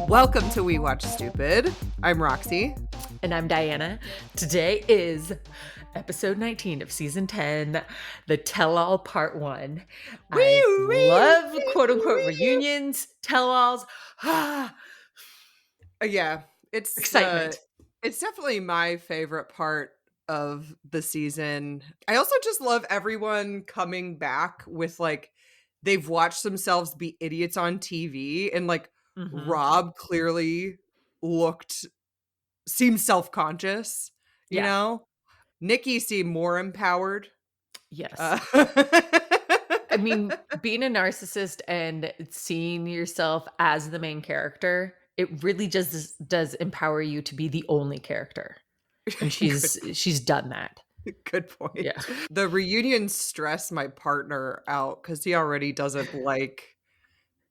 Welcome to We Watch Stupid. I'm Roxy. And I'm Diana. Today is episode 19 of season 10, the Tell-All Part 1. I love quote-unquote reunions, tell-alls. Yeah, it's Excitement. It's definitely my favorite part of the season. I also just love everyone coming back with like they've watched themselves be idiots on TV, and like Rob clearly seemed self-conscious, you Yeah. know? Nikki seemed more empowered. Yes. Uh, I mean, being a narcissist and seeing yourself as the main character, it really just does empower you to be the only character. And she's done that. Good point. Yeah. The reunion stressed my partner out because he already doesn't like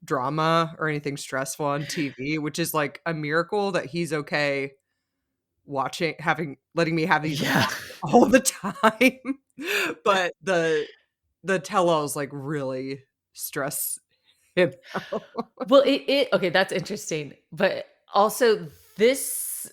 drama or anything stressful on TV, which is like a miracle that he's okay letting me have these Yeah. all the time. But the tell-alls like really stress him out. Well, okay, that's interesting. But also this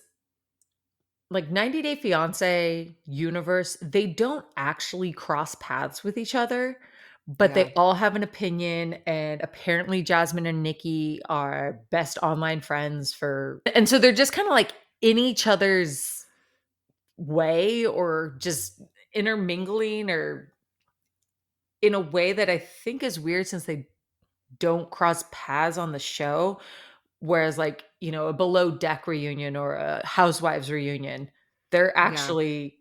like 90 Day Fiance universe, they don't actually cross paths with each other, but Yeah. they all have an opinion. And apparently Jasmine and Nikki are best online friends and so they're just kind of like in each other's way or just intermingling or in a way that I think is weird since they don't cross paths on the show. Whereas like, a below deck reunion or a housewives reunion, they're Yeah. actually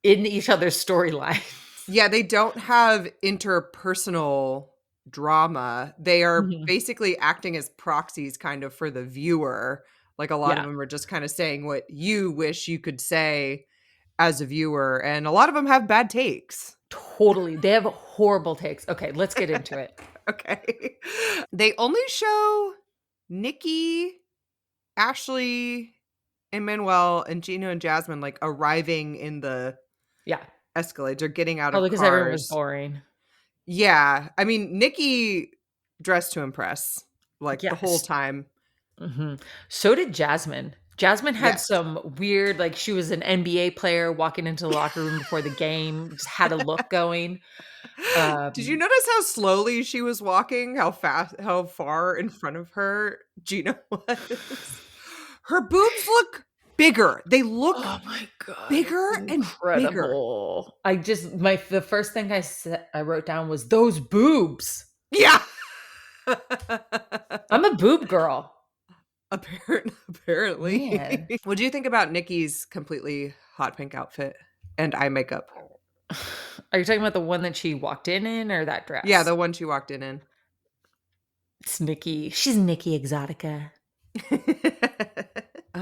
in each other's storyline. Yeah, they don't have interpersonal drama. They are Mhm. basically acting as proxies kind of for the viewer. Like a lot of Yeah, them are just kind of saying what you wish you could say as a viewer, and a lot of them have bad takes. totally. They have horrible takes. Okay, let's get into it. Okay. They only show Nikki, Ashley, and Manuel and Gino and Jasmine like arriving in the Yeah, Escalades or getting out of probably because everyone was cars. boring. Yeah, I mean, Nikki dressed to impress, like, the whole Yes. time. So did Jasmine. Jasmine had Yes. some weird, like she was an NBA player walking into the locker room before the game, just had a look going. Did you Um, notice how slowly she was walking? How far in front of her Gina was? Her boobs look bigger. They look Oh my god, bigger it's and bigger. incredible. The first thing I wrote down was those boobs. Yeah. I'm a boob girl. Apparently. Man. What do you think about Nikki's completely hot pink outfit and eye makeup? Are you talking about the one that she walked in or that Yeah, dress? the one she walked in. It's Nikki. She's Nikki Exotica.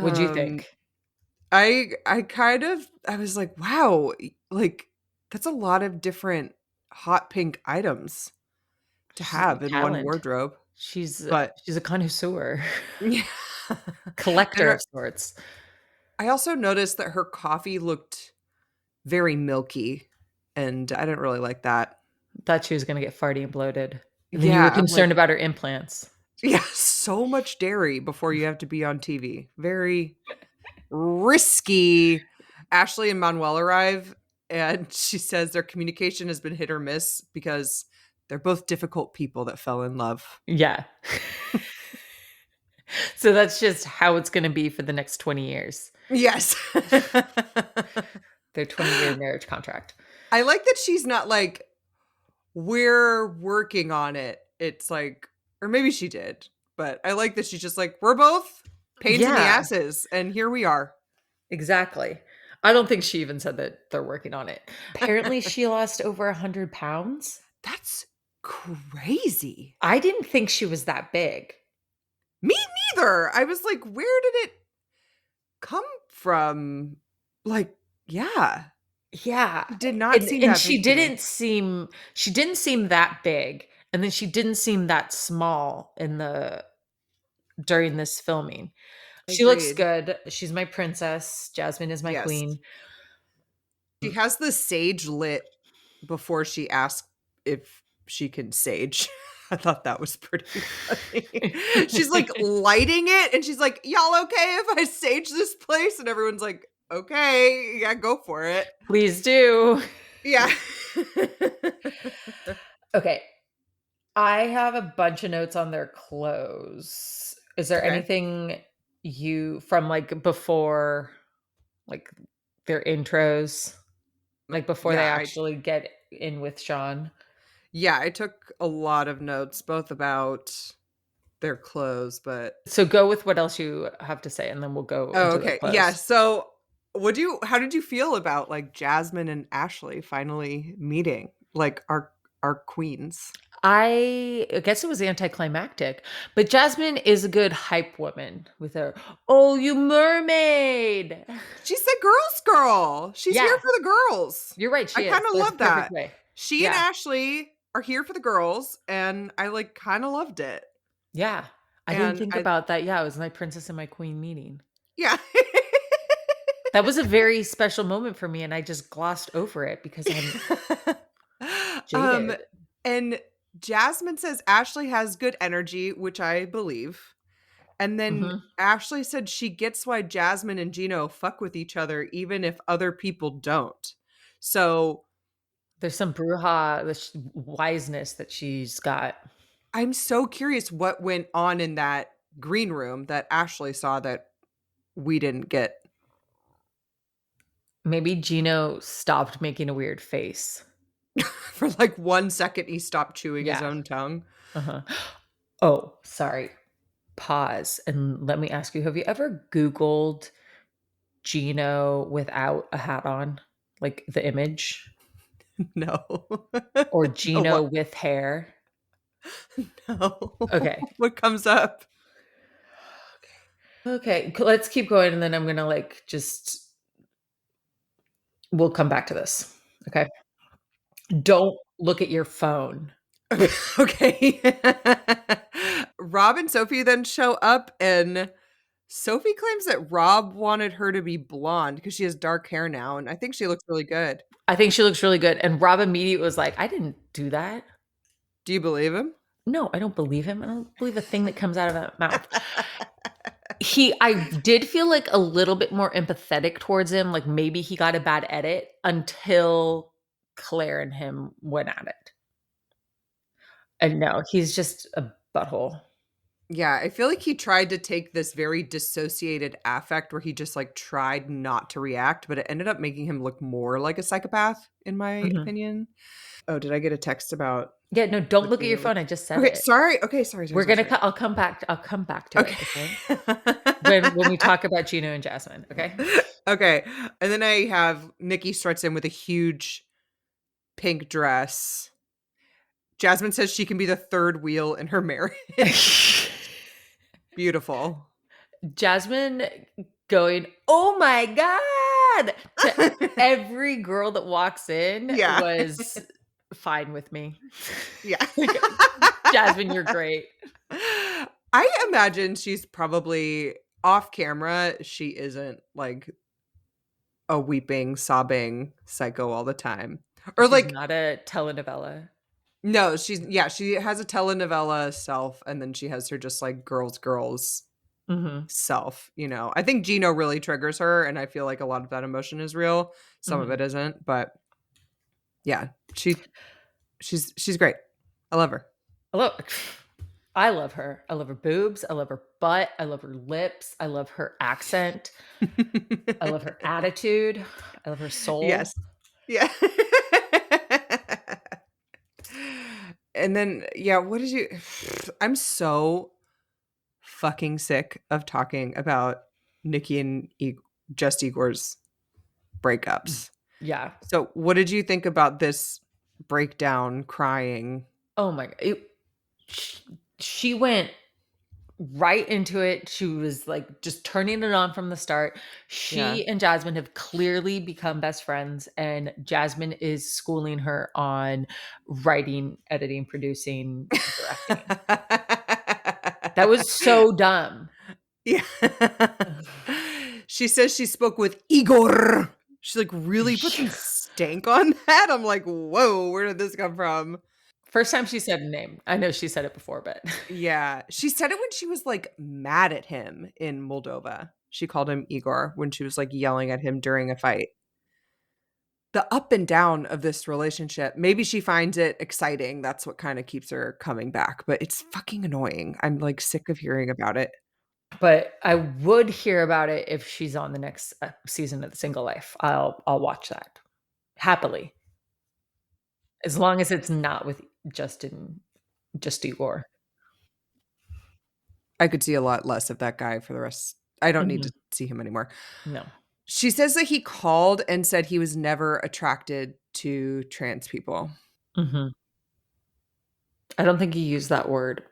What'd you Um, think? I was like, "Wow, like, that's a lot of different hot pink items to She's have in one talent. wardrobe." She's But she's a connoisseur, yeah. And collector of sorts. I also noticed that her coffee looked very milky, and I didn't really like that. Thought she was gonna get farty and bloated. And then you were Yeah, I'm like, concerned about her implants. yeah, so much dairy before you have to be on TV. Very risky. Ashley and Manuel arrive, and she says their communication has been hit or miss because they're both difficult people that fell in love. Yeah. So that's just how it's gonna be for the next 20 years. Yes. Their 20-year marriage contract. I like that she's not like, we're working on it. It's like, or maybe she did, but I like that she's just like, we're both pains in the Yeah, asses, and here we are. exactly. I don't think she even said that they're working on it. Apparently, she lost over 100 pounds. That's crazy. I didn't think she was that big. Me neither. I was like, where did it come from? Like, yeah, Yeah. did not And seem and that big to me. she didn't seem that big, and then she didn't seem that small during this filming. She looks Agreed. good. She's my princess. Jasmine is my Yes. queen. She has the sage lit before she asks if she can sage. I thought that was pretty funny. She's, like, lighting it, and she's like, "Y'all okay if I sage this place?" And everyone's like, "Okay, yeah, go for it." Please do. Yeah. Okay. I have a bunch of notes on their clothes. Is there Okay. anything you from, like, before, like, their intros, like, before they Yeah, actually get in with Shaun? I took a lot of notes both about their clothes, but So go with what else you have to say, and then we'll go oh, into their okay. Yeah, clothes. so how did you feel about, like, Jasmine and Ashley finally meeting, like, our queens? I guess it was anticlimactic, but Jasmine is a good hype woman with her, "Oh, you mermaid." She's the girls' girl. She's here Yeah, for the girls. you're right, I she is. kinda That's a love perfect that. way. She and Yeah, Ashley are here for the girls, and I, like, kinda loved it. yeah. I didn't And think I about that. Yeah, it was my princess and my queen meeting. yeah. That was a very special moment for me, and I just glossed over it because I'm Um, jaded. and Jasmine says Ashley has good energy, which I believe. And then Mhm. Ashley said she gets why Jasmine and Gino fuck with each other even if other people don't. So, There's some brouhaha, this wiseness that she's got. I'm so curious what went on in that green room that Ashley saw that we didn't get. Maybe Gino stopped making a weird face. For like 1 second, he stopped chewing his Yeah. own tongue. Uh-huh. Oh, sorry. Pause and let me ask you, have you ever Googled Gino without a hat on? Like the image? No. Or No, Gino what? with hair? No. Okay. What comes up? Okay, let's keep going and then I'm gonna like just we'll come back to this. Okay. Don't look at your phone. Okay. Rob and Sophie then show up, and Sophie claims that Rob wanted her to be blonde because she has dark hair now, and I think she looks really good. I think she looks really good. And Rob immediately was like, I didn't do that. Do you believe him? No, I don't believe him. I don't believe a thing that comes out of that mouth. I did feel like a little bit more empathetic towards him, like maybe he got a bad edit until Claire and him went at it. And no, he's just a butthole. Yeah, I feel like he tried to take this very dissociated affect where he just, like, tried not to react, but it ended up making him look more like a psychopath, in my Mhm. opinion. Oh, did I get a text about Yeah, no, don't look at looking your at phone, I just said Okay, it. sorry. Okay, sorry, sorry, We're sorry, gonna sorry. co I'll come back to it, Okay. okay? When we talk about Gino and Jasmine, okay? Okay, and then I have Nikki struts in with a huge pink dress. Jasmine says she can be the third wheel in her marriage. Beautiful. Jasmine going, "Oh my god!" to every girl that walks in Yeah. was fine with me. Yeah. Like, "Jasmine, you're great." I imagine she's probably off camera, she isn't, like, a weeping, sobbing psycho all the time. Or, She's like not a telenovela. no, she has a telenovela self, and then she has her just, like, girls Mhm, self, you know? I think Gino really triggers her, and I feel like a lot of that emotion is real. Some of mhm. it isn't, but yeah, she's great. I love her. Look, I love her. I love her boobs, I love her butt, I love her lips, I love her accent, I love her attitude, I love her soul. Yes. Yeah. And then, yeah, what did you I'm so fucking sick of talking about Nikki and Just Igor's breakups. Yeah. So, what did you think about this breakdown, crying? Oh my god, sh she went right into it. She was, like, just turning it on from the start. Yeah. She and Jasmine have clearly become best friends, and Jasmine is schooling her on writing, editing, producing, directing. That was so dumb. Yeah. She says she spoke with Igor. She, like, really put some stank on that. I'm like, "Whoa, where did this come from?" First time she said a name. I know she said it before, but Yeah, she said it when she was, like, mad at him in Moldova. She called him Igor when she was, like, yelling at him during a fight. The up and down of this relationship, maybe she finds it exciting, that's what kinda keeps her coming back, but it's fucking annoying. I'm, like, sick of hearing about it. I would hear about it if she's on the next, season of The Single Life. I'll watch that happily, as long as it's not with just Igor. I could see a lot less of that guy for the rest. I don't need Mhm. to see him anymore. No. She says that he called and said he was never attracted to trans people. Mhm. I don't think he used that word.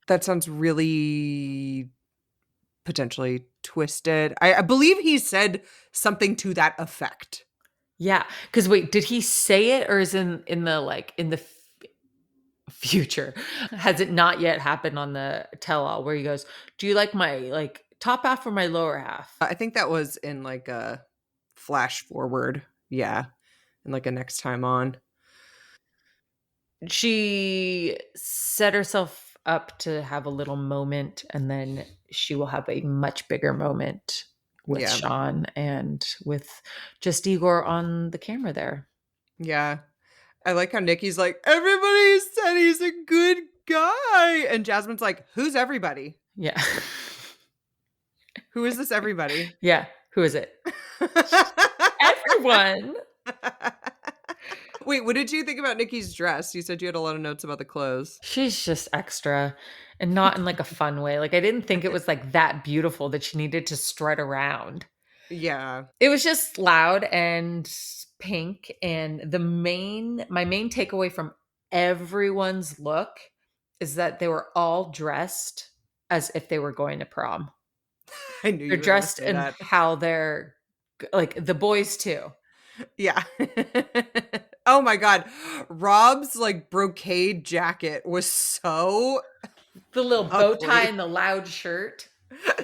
That sounds really potentially twisted. I believe he said something to that effect. Yeah, because wait, did he say it or is in the, like, in the future? Has it not yet happened on the tell-all where he goes, "Do you like my, like, top half or my lower half?" I think that was in, like, a flash forward. Yeah, and, like, a next time on. She set herself up to have a little moment, and then she will have a much bigger moment with Yeah. Shaun and with just Igor on the camera there. Yeah. I like how Nikki's like, "Everybody said he's a good guy," and Jasmine's like, "Who's everybody? Yeah. Who is this everybody?" Yeah. Who is it? Everyone. Wait, what did you think about Nikki's dress? You said you had a lot of notes about the clothes. She's just extra and not in, like, a fun way. Like, I didn't think it was, like, that beautiful that she needed to strut around. Yeah. It was just loud and pink, and my main takeaway from everyone's look is that they were all dressed as if they were going to prom. I knew They're you were gonna dressed say in that. how they're like, the boys too. Yeah. Oh my god. Rob's, like, brocade jacket was so The little bow tie ugly. and the loud shirt.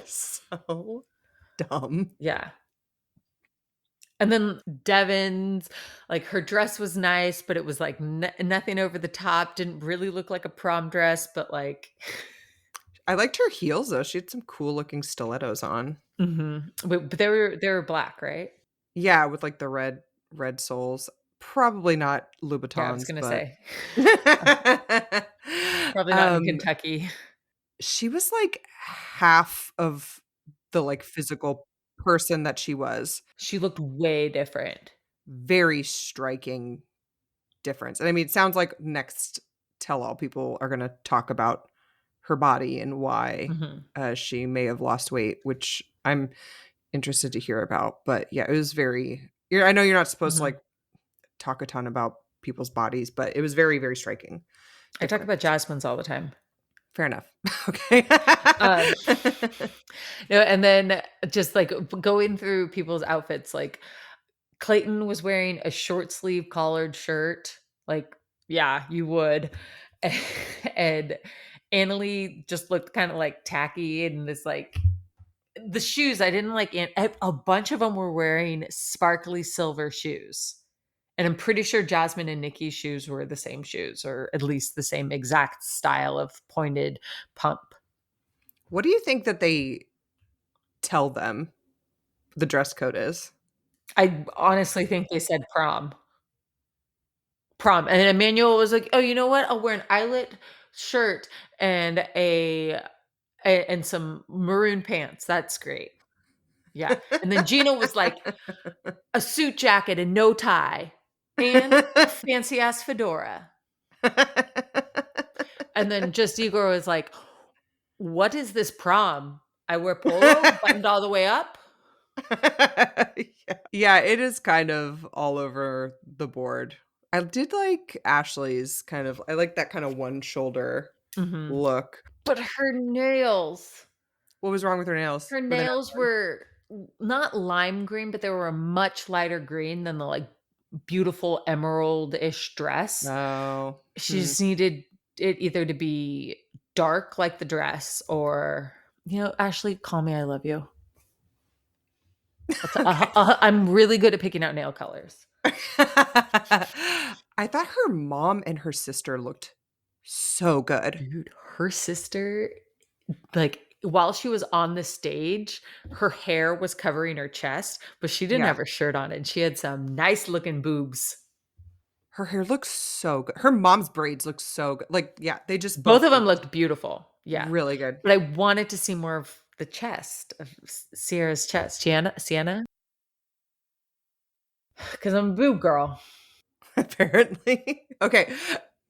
So dumb. Yeah. And then Devon's, like, her dress was nice, but it was, like, nothing over the top, didn't really look like a prom dress, but, like I liked her heels, though. She had some cool looking stilettos on. Mhm. But they were black, right? Yeah, with, like, the red soles. Probably not Yeah, I was Louboutins, gonna but say. Probably not in um, Kentucky. she was, like, half of the, like, physical person that she was. She looked way different. Very striking difference, and I mean, it sounds like next tell all people are gonna talk about her body and why, Mhm, she may have lost weight, which I'm interested to hear about, but yeah, it was very I know you're not supposed to, mhm. like, talk a ton about people's bodies, but it was very, very striking I talk difference. about Jasmine's all the time. Fair enough. Okay. Um, no, and then just, like, going through people's outfits, like, Clayton was wearing a short sleeve collared shirt, like, yeah, you would. And Annalie just looked kinda, like, tacky and this, like the shoes, I didn't like a bunch of them were wearing sparkly silver shoes. And I'm pretty sure Jasmine and Nikki's shoes were the same shoes, or at least the same exact style of pointed pump. What do you think that they tell them the dress code is? I honestly think they said prom. Prom. And Emmanuel was like, "Oh, you know what? I'll wear an eyelet shirt and and some maroon pants. That's great." Yeah. And then Gino was like, "A suit jacket and no tie and a fancy ass fedora." And then just Igor was like, "What is this prom? I wear polo buttoned all the way up?" Yeah. Yeah, it is kind of all over the board. I did like Ashley's kind of I like that kind of one shoulder Mhm. look. But What was wrong with her nails? her Were they not nails were not lime green, but they were a much lighter green than the, like, beautiful emerald-ish dress. Oh, She just needed it either to be dark like the dress or, "Ashley, call me I love you." Okay. I'm really good at picking out nail colors. I thought her mom and her sister looked so good. Dude, her sister, like, while she was on the stage, her hair was covering her chest, but she didn't Yeah. have her shirt on, and she had some nice looking boobs. Her hair looks so good. Her mom's braids look so good. Like, yeah, they just Both both of them looked looked beautiful. Yeah. really good. But I wanted to see more of the chest, of Sierra's chest. Sienna? Because I'm a boob girl. Apparently. Okay.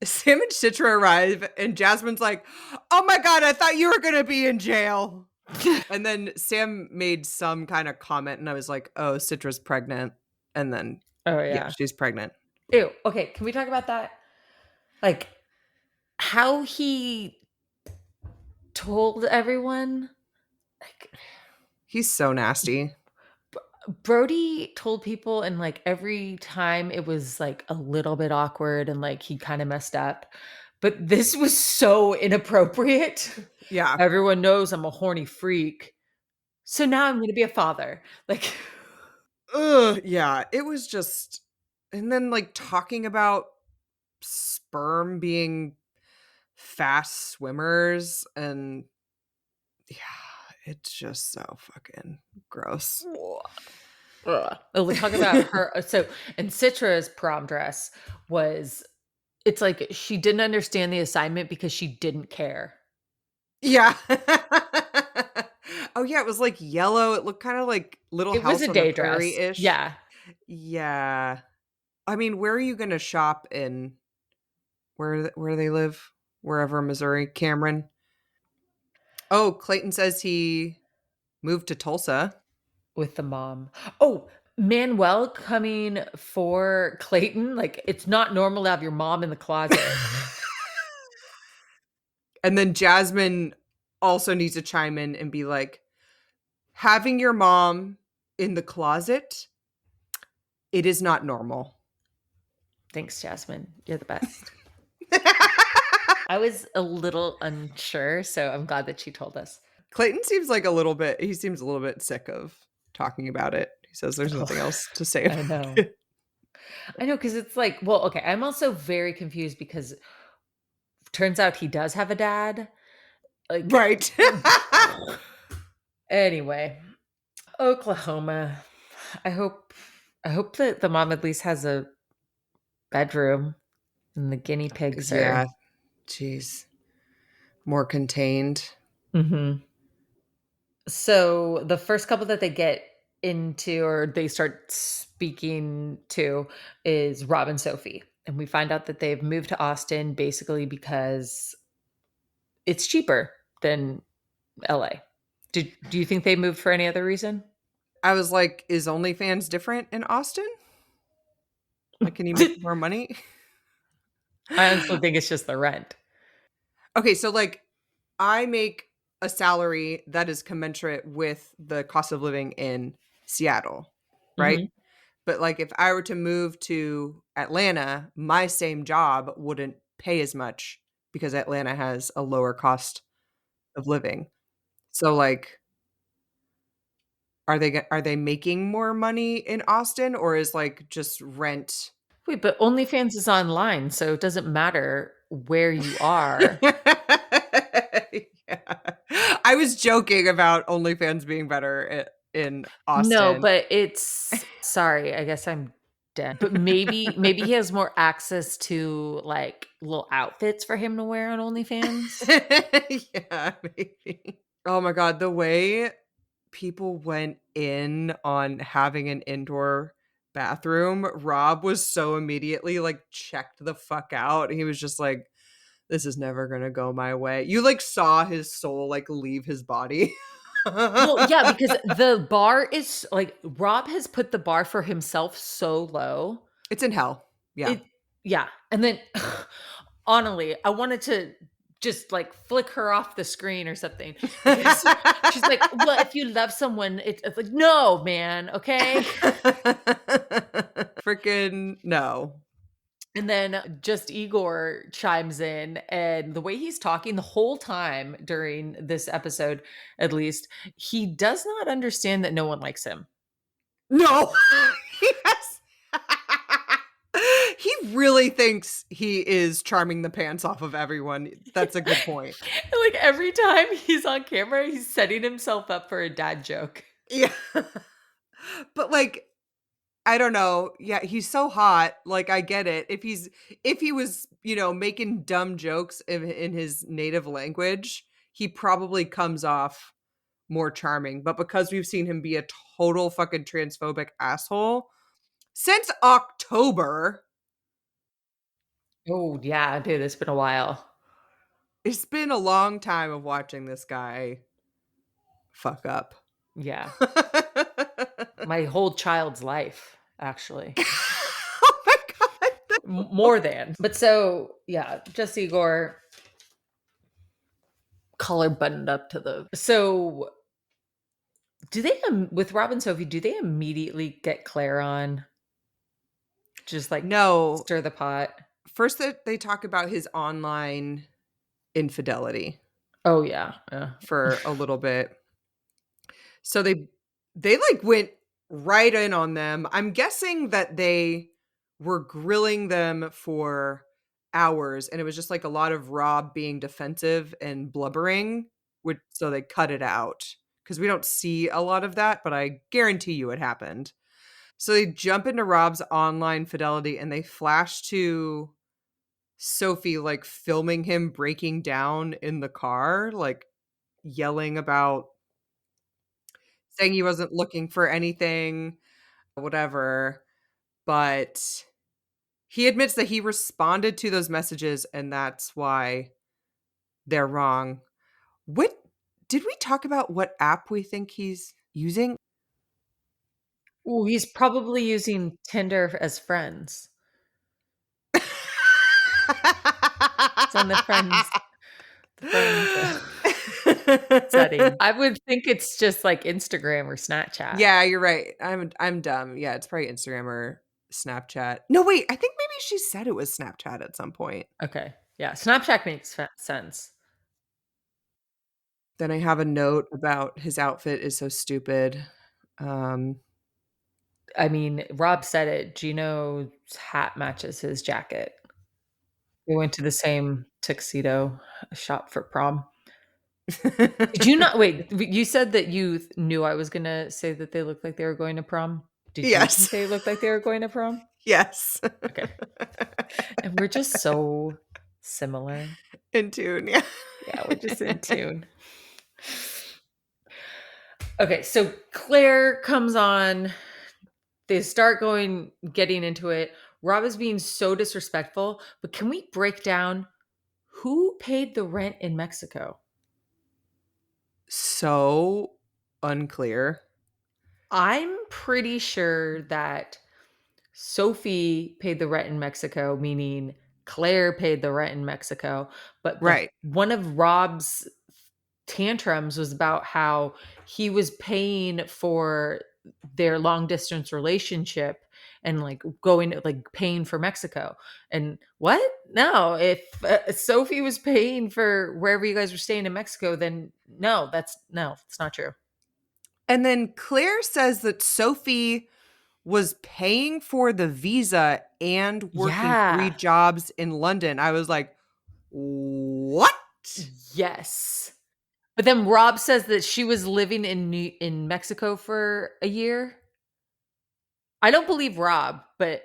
Sam and Citra arrive, and Jasmine's like, "Oh my god, I thought you were gonna be in jail." And then Sam made some kind of comment, and I was like, "Oh, Citra's pregnant." And then, Oh, yeah, yeah. she's pregnant. Ew. Okay, can we talk about that? Like, how he told everyone? Like, He's so nasty. Brody told people, and, like, every time it was, like, a little bit awkward and, like, he kinda messed up, but this was so inappropriate. Yeah. Everyone knows I'm a horny freak, so now I'm gonna be a father. Like, Ugh, yeah, it was just, and then, like, talking about sperm being fast swimmers, and yeah, it's just so fucking gross. ugh. Oh, we talk about her and Citra's prom dress was, it's like she didn't understand the assignment because she didn't care. Yeah. Oh, yeah, it was, like, yellow, it looked kinda like Little It was House a on the day dress. Prairie-ish. Yeah. Yeah. I mean, where are you gonna shop in where they live? Wherever, Missouri? Cameron? Oh, Clayton says he moved to Tulsa. With the mom. Oh, Manuel coming for Clayton, like, it's not normal to have your mom in the closet. And then Jasmine also needs to chime in and be like, "Having your mom in the closet, it is not normal." Thanks, Jasmine. You're the best. I was a little unsure, so I'm glad that she told us. Clayton seems a little bit sick of talking about it. He says there's Oh, nothing else to say I about know. it. I know, because it's like, well, okay, I'm also very confused because turns out he does have a dad. Like, Right. anyway, Oklahoma. I hope I hope that the mom at least has a bedroom and the guinea pigs are. Yeah, jeez. More contained. Mhm. So the first couple that they get into, or they start speaking to, is Rob and Sophie. And we find out that they've moved to Austin basically because it's cheaper than LA. Do you think they moved for any other reason? I was like, "Is OnlyFans different in Austin? Like, can you make more money?" I honestly think it's just the rent. Okay, so, like, I make a salary that is commensurate with the cost of living in Seattle, right? Mhm. But, like, if I were to move to Atlanta, my same job wouldn't pay as much because Atlanta has a lower cost of living. So, like, are they making more money in Austin, or is, like, just rent. Wait, but OnlyFans is online, so it doesn't matter where you are. Yeah. I was joking about OnlyFans being better in No, Austin. but it's, sorry, I guess I'm dead. But maybe he has more access to, like, little outfits for him to wear on OnlyFans. Yeah, maybe. Oh my god, the way people went in on having an indoor bathroom, Rob was so immediately, like, checked the fuck out. He was just like, "This is never gonna go my way." You, like, saw his soul, like, leave his body. Well, yeah, because the bar is like, Rob has put the bar for himself so low. It's in hell. Yeah. It Yeah, and then honestly, I wanted to just, like, flick her off the screen or something because she's like, "Well, if you love someone, it's like, no, man, okay?" Freaking no. And then just Igor chimes in, and the way he's talking the whole time during this episode, at least, he does not understand that no one likes him. No. Yes. He really thinks he is charming the pants off of everyone. That's a good point. Like, every time he's on camera, he's setting himself up for a dad joke. Yeah. But, like, I don't know. Yeah, he's so hot. Like, I get it. If he was, making dumb jokes in his native language, he probably comes off more charming. But because we've seen him be a total fucking transphobic asshole since October, Oh, yeah, dude, it's been a while. it's been a long time of watching this guy fuck up. Yeah. My whole child's life, actually. Oh my god. More than. But so, yeah, Jesse Igor, collar buttoned up to the. So, do they, with Rob and Sophie, do they immediately get Claire on? Just like No, stir the pot? first they talk about his online infidelity Oh, yeah. Yeah. for a little bit. So they like went right in on them. I'm guessing that they were grilling them for hours and it was just like a lot of Rob being defensive and blubbering, which so they cut it out because we don't see a lot of that, but I guarantee you it happened. So they jump into Rob's online fidelity and they flash to Sophie like filming him breaking down in the car, like yelling about saying he wasn't looking for anything, whatever. But he admits that he responded to those messages and that's why they're wrong. What did we talk about what app we think he's using? Oh, he's probably using Tinder as friends. It's on the friends setting. I would think it's just like Instagram or Snapchat. Yeah, you're right. I'm dumb. Yeah, it's probably Instagram or Snapchat. No, wait, I think maybe she said it was Snapchat at some point. Okay. Yeah, Snapchat makes sense. Then I have a note about his outfit is so stupid. Um, I mean, Rob said it. Gino's hat matches his jacket. We went to the same tuxedo shop for prom. Did you not wait, you said that you knew I was gonna say that they looked like they were going to prom. Did you think yes. they looked like they were going to prom? Yes. Okay. And we're just so similar. In tune, yeah. Yeah, we're just in tune. Okay, so Claire comes on. They start getting into it. Rob is being so disrespectful, but can we break down who paid the rent in Mexico? So unclear. I'm pretty sure that Sophie paid the rent in Mexico, meaning Claire paid the rent in Mexico. But Right. one of Rob's tantrums was about how he was paying for their long distance relationship and like paying for Mexico. And what? No, if Sophie was paying for wherever you guys were staying in Mexico, then no, it's not true. And then Claire says that Sophie was paying for the visa and working 3 Yeah. jobs in London. I was like, "What?" Yes. But then Rob says that she was living in Mexico for a year. I don't believe Rob, but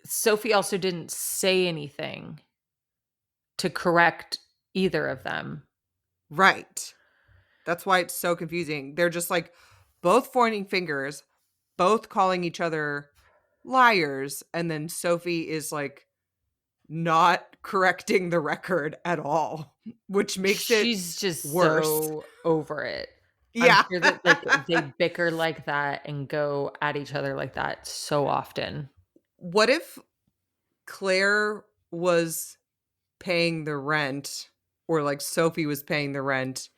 Sophie also didn't say anything to correct either of them. Right. That's why it's so confusing. They're just like both pointing fingers, both calling each other liars, and then Sophie is like not correcting the record at all, which makes it She's just worse. so over it. I'm Yeah. sure that like they bicker like that and go at each other like that so often. What if Claire was paying the rent or like Sophie was paying the rent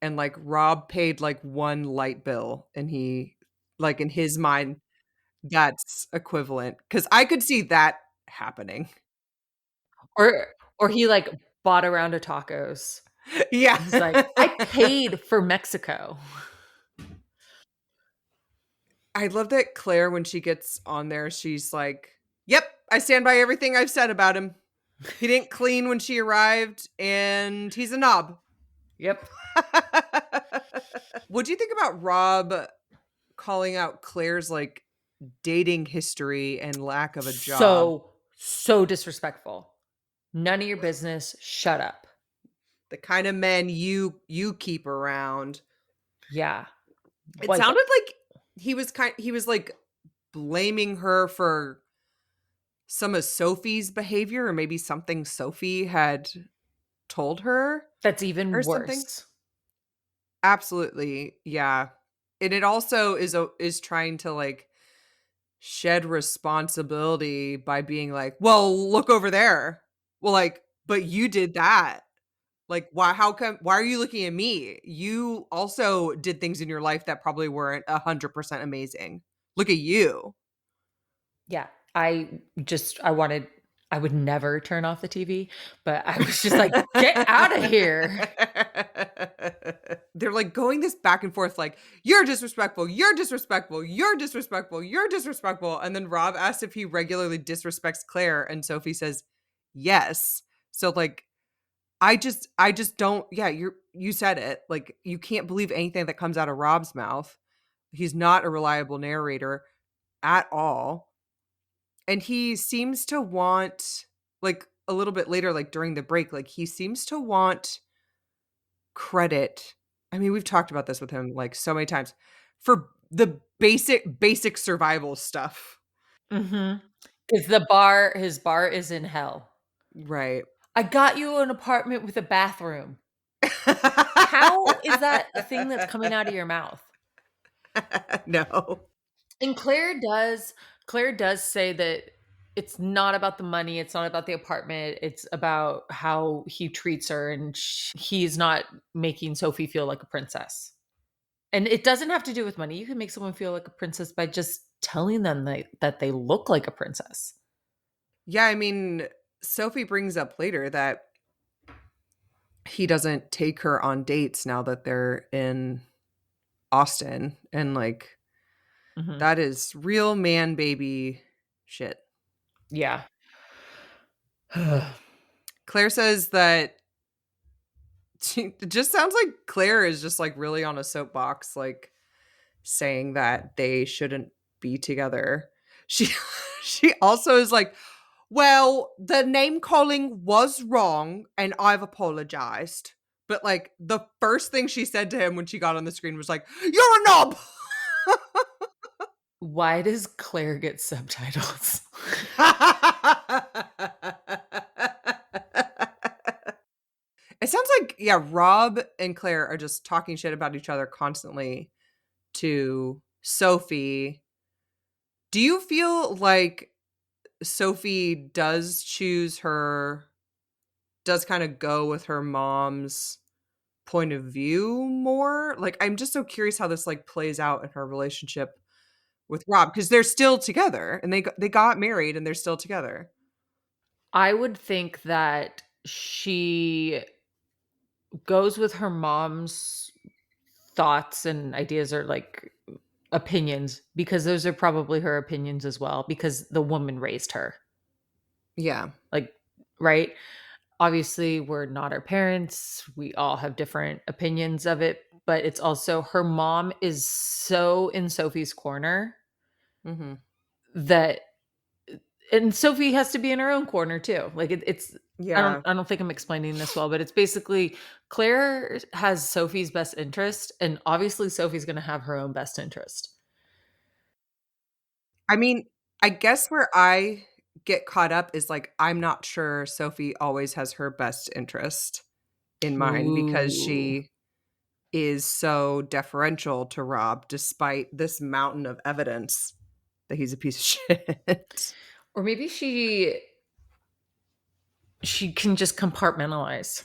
and like Rob paid like one light bill and he like in his mind that's equivalent cuz I could see that happening. Or or he like bought a round of tacos. Yeah. He's like, "I paid for Mexico." I love that Claire, when she gets on there, she's like, "Yep, I stand by everything I've said about him. He didn't clean when she arrived, and he's a knob." Yep. What do you think about Rob calling out Claire's, like, dating history and lack of a job? So disrespectful. None of your business. Shut up. The kind of men you keep around. Yeah. It Like, sounded like he was, like, blaming her for some of Sophie's behavior, or maybe something Sophie had told her that's or even something. worse. Absolutely, yeah. And it also is trying to, like, shed responsibility by being like, "Well, look over there." Well, like, "But you did that." Like, why are you looking at me? You also did things in your life that probably weren't 100% amazing. Look at you. Yeah. I would never turn off the TV, but I was just like, "Get out of here." They're, like, going this back and forth like, "You're disrespectful, you're disrespectful, you're disrespectful, you're disrespectful," and then Rob asks if he regularly disrespects Claire, and Sophie says, "Yes." So, like, I just don't, yeah, you said it, like, you can't believe anything that comes out of Rob's mouth. He's not a reliable narrator at all, and he seems to want, like, a little bit later, like, during the break, like, he seems to want credit. I mean, we've talked about this with him, like, so many times, for the basic survival stuff. Mhm. 'Cause his bar is in hell. Right. "I got you an apartment with a bathroom." How is that a thing that's coming out of your mouth? No. And Claire does say that it's not about the money, it's not about the apartment, it's about how he treats her, and he's not making Sophie feel like a princess. And it doesn't have to do with money. You can make someone feel like a princess by just telling them that they look like a princess. Yeah, I mean, Sophie brings up later that he doesn't take her on dates now that they're in Austin, and, like, Mhm. that is real man baby shit. Yeah. Claire says that it just sounds like Claire is just, like, really on a soapbox, like, saying that they shouldn't be together. She she also is like, "Well, the name calling was wrong, and I've apologized." But, like, the first thing she said to him when she got on the screen was like, "You're a knob!" Why does Claire get subtitles? It sounds like, yeah, Rob and Claire are just talking shit about each other constantly to Sophie. Do you feel like Sophie does kinda go with her mom's point of view more? Like, I'm just so curious how this, like, plays out in her relationship with Rob, because 'cause they're still together, and they got married, and they're still together. I would think that she goes with her mom's thoughts and ideas, or like opinions, because those are probably her opinions as well, because the woman raised her. Yeah. Like, right? Obviously, we're not our parents. We all have different opinions of it, but it's also her mom is so in Sophie's corner Mhm. that, and Sophie has to be in her own corner too. Like, it's Yeah. I don't think I'm explaining this well, but it's basically Claire has Sophie's best interest, and obviously Sophie's going to have her own best interest. I mean, I guess where I get caught up is, like, I'm not sure Sophie always has her best interest in mind, because Ooh. she is so deferential to Rob despite this mountain of evidence that he's a piece of shit. Or maybe she can just compartmentalize.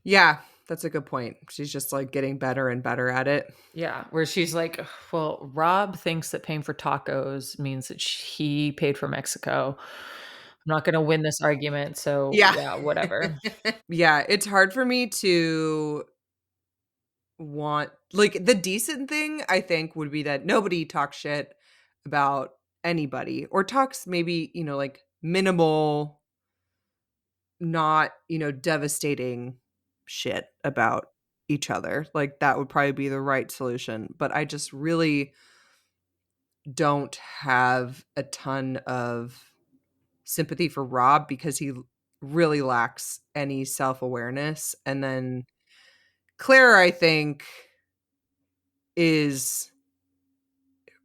Yeah, that's a good point. She's just, like, getting better and better at it. Yeah, where she's like, "Ugh, well, Rob thinks that paying for tacos means that he paid for Mexico. I'm not gonna win this argument, so Yeah. yeah, whatever." Yeah, it's hard for me to want like, the decent thing, I think, would be that nobody talks shit about anybody or talks maybe, like, minimal, not, devastating shit about each other. Like, that would probably be the right solution, but I just really don't have a ton of sympathy for Rob because he really lacks any self-awareness, and then Claire, I think, is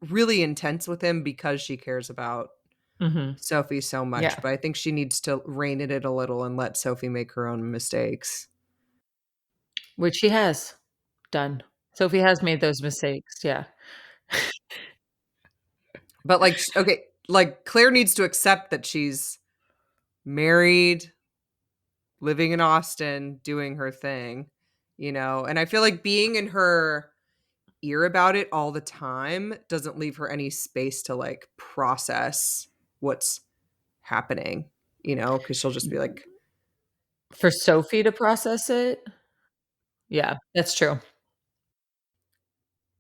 really intense with him because she cares about Mhm. Sophie so much, Yeah, but I think she needs to rein it a little and let Sophie make her own mistakes. which she has done. Sophie has made those mistakes, yeah. But, like, sh okay, like, Claire needs to accept that she's married, living in Austin, doing her thing, and I feel like being in her ear about it all the time doesn't leave her any space to, like, process what's happening, because she'll just be like, For Sophie to process it? Yeah, that's true.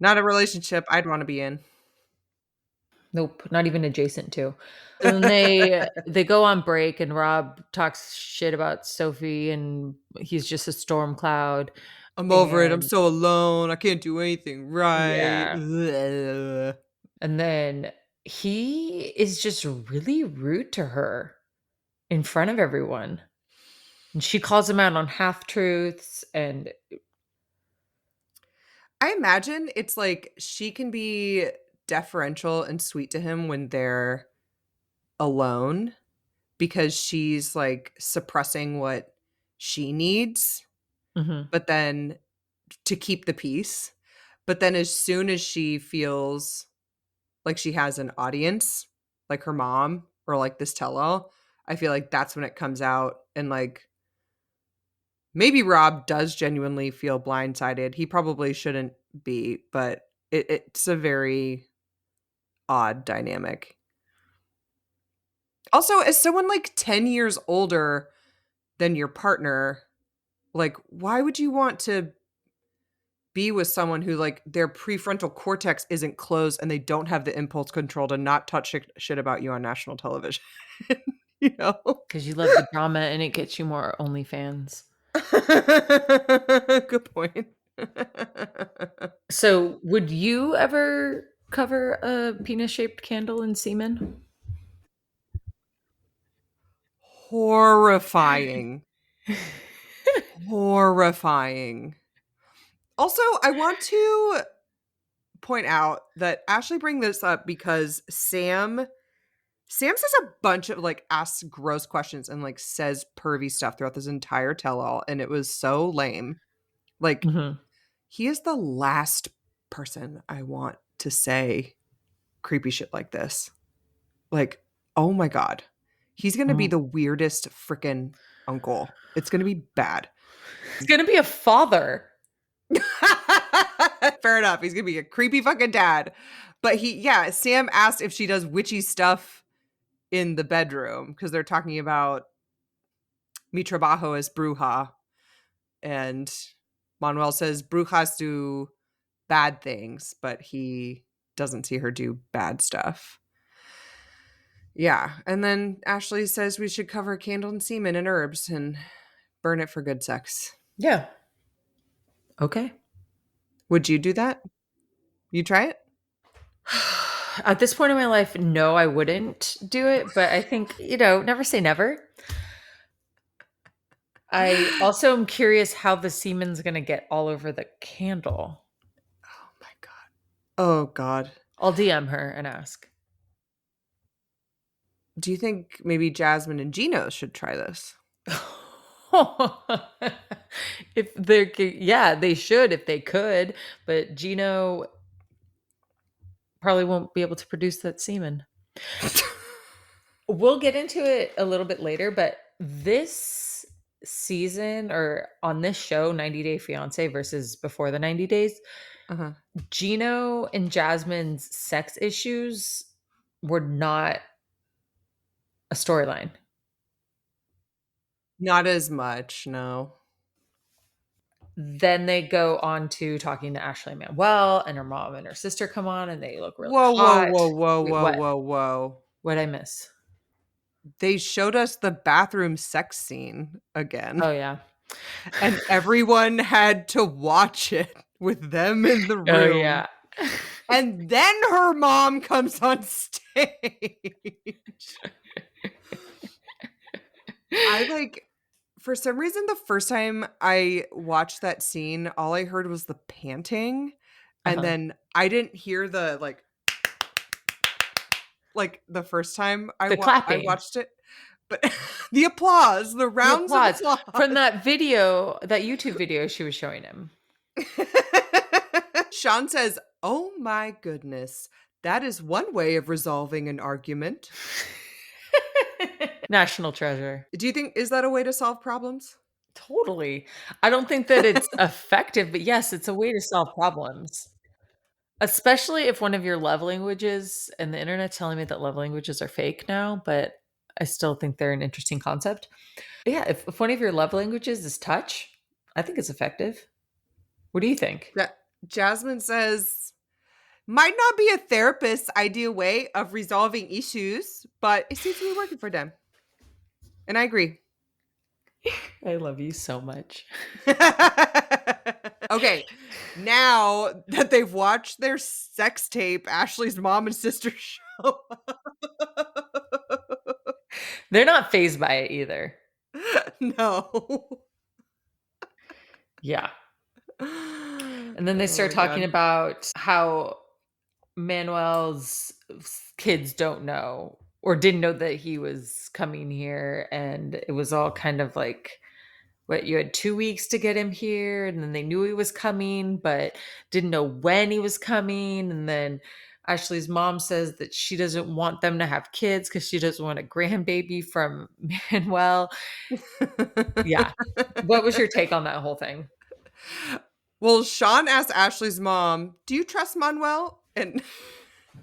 "Not a relationship I'd wanna be in." Nope, not even adjacent to. So then they go on break and Rob talks shit about Sophie and he's just a storm cloud, "I'm over it, I'm and so alone, I can't do anything right." yeah, Ugh. and then he is just really rude to her in front of everyone, and she calls him out on half truths and I imagine it's like she can be deferential and sweet to him when they're alone because she's, like, suppressing what she needs, mhm, but then to keep the peace, but then as soon as she feels like she has an audience, like her mom or, like, this tell-all, I feel like that's when it comes out and, like, maybe Rob does genuinely feel blindsided. He probably shouldn't be, but it's a very odd dynamic. Also, as someone, like, 10 years older than your partner, like, why would you want to be with someone who, like, their prefrontal cortex isn't closed and they don't have the impulse control to not touch shit about you on national television, you know? 'cause you love the drama and it gets you more OnlyFans. Good point. So, would you ever cover a penis-shaped candle in semen? Horrifying. Horrifying. Also, I want to point out that Ashley bring this up because Sam says a bunch of, like, asks gross questions and, like, says pervy stuff throughout this entire tell-all, and it was so lame. Like, Mhm. he is the last person I want to say creepy shit like this. Like, oh my god. He's gonna be Mm. the weirdest frickin' uncle. It's gonna be bad. He's gonna be a father. Fair enough, he's gonna be a creepy fucking dad. But Sam asked if she does witchy stuff in the bedroom because 'cause they're talking about "Mi trabajo es bruja," and Manuel says brujas do bad things, but he doesn't see her do bad stuff. Yeah, and then Ashley says we should cover a candle in semen and herbs and burn it for good sex. Yeah. Okay. Would you do that? You try it? At this point in my life, no, I wouldn't do it, but I think, never say never. I also am curious how the semen's gonna get all over the candle. Oh my god. Oh god. I'll DM her and ask. Do you think maybe Jasmine and Gino should try this? If they're yeah, they should if they could, but Gino probably won't be able to produce that semen. We'll get into it a little bit later, but this season or on this show, 90 Day Fiance versus before the 90 days, Uh-huh. Gino and Jasmine's sex issues were not a storyline. Not as much, no. Then they go on to talking to Ashley and Manuel, and her mom and her sister come on, and they look really Whoa, whoa, hot. whoa, whoa, Wait, whoa, what? whoa, whoa. What'd I miss? They showed us the bathroom sex scene again, Oh, yeah. and everyone had to watch it with them in the Oh, room. yeah. And then her mom comes on stage. I like, for some reason, the first time I watched that scene, all I heard was the panting. And Uh-huh. then I didn't hear the like the first time The I clapping, watched it, but the applause, the the rounds of applause from applause. that video, that YouTube video she was showing him. Shaun says, "Oh my goodness, that is one way of resolving an argument." National treasure. Do you think is that a way to solve problems? Totally. I don't think that it's effective, but yes, it's a way to solve problems. Especially if one of your love languages, and the internet's telling me that love languages are fake now, but I still think they're an interesting concept. Yeah, if one of your love languages is touch, I think it's effective. What do you think? Ja- Jasmine says, "Might not be a therapist's ideal way of resolving issues, but it seems to be working for them." And I agree. I love you so much. Okay, now that they've watched their sex tape, Ashley's mom and sister show They're not phased by it either. no. Yeah. And then they Oh start my talking god. about how Manuel's kids don't know or didn't know that he was coming here. And it was all kind of like, what, you had 2 weeks to get him here, and then they knew he was coming, but didn't know when he was coming. And then Ashley's mom says that she doesn't want them to have kids because she doesn't want a grandbaby from Manuel. Yeah. What was your take on that whole thing? Well, Shaun asked Ashley's mom, "Do you trust Manuel?" And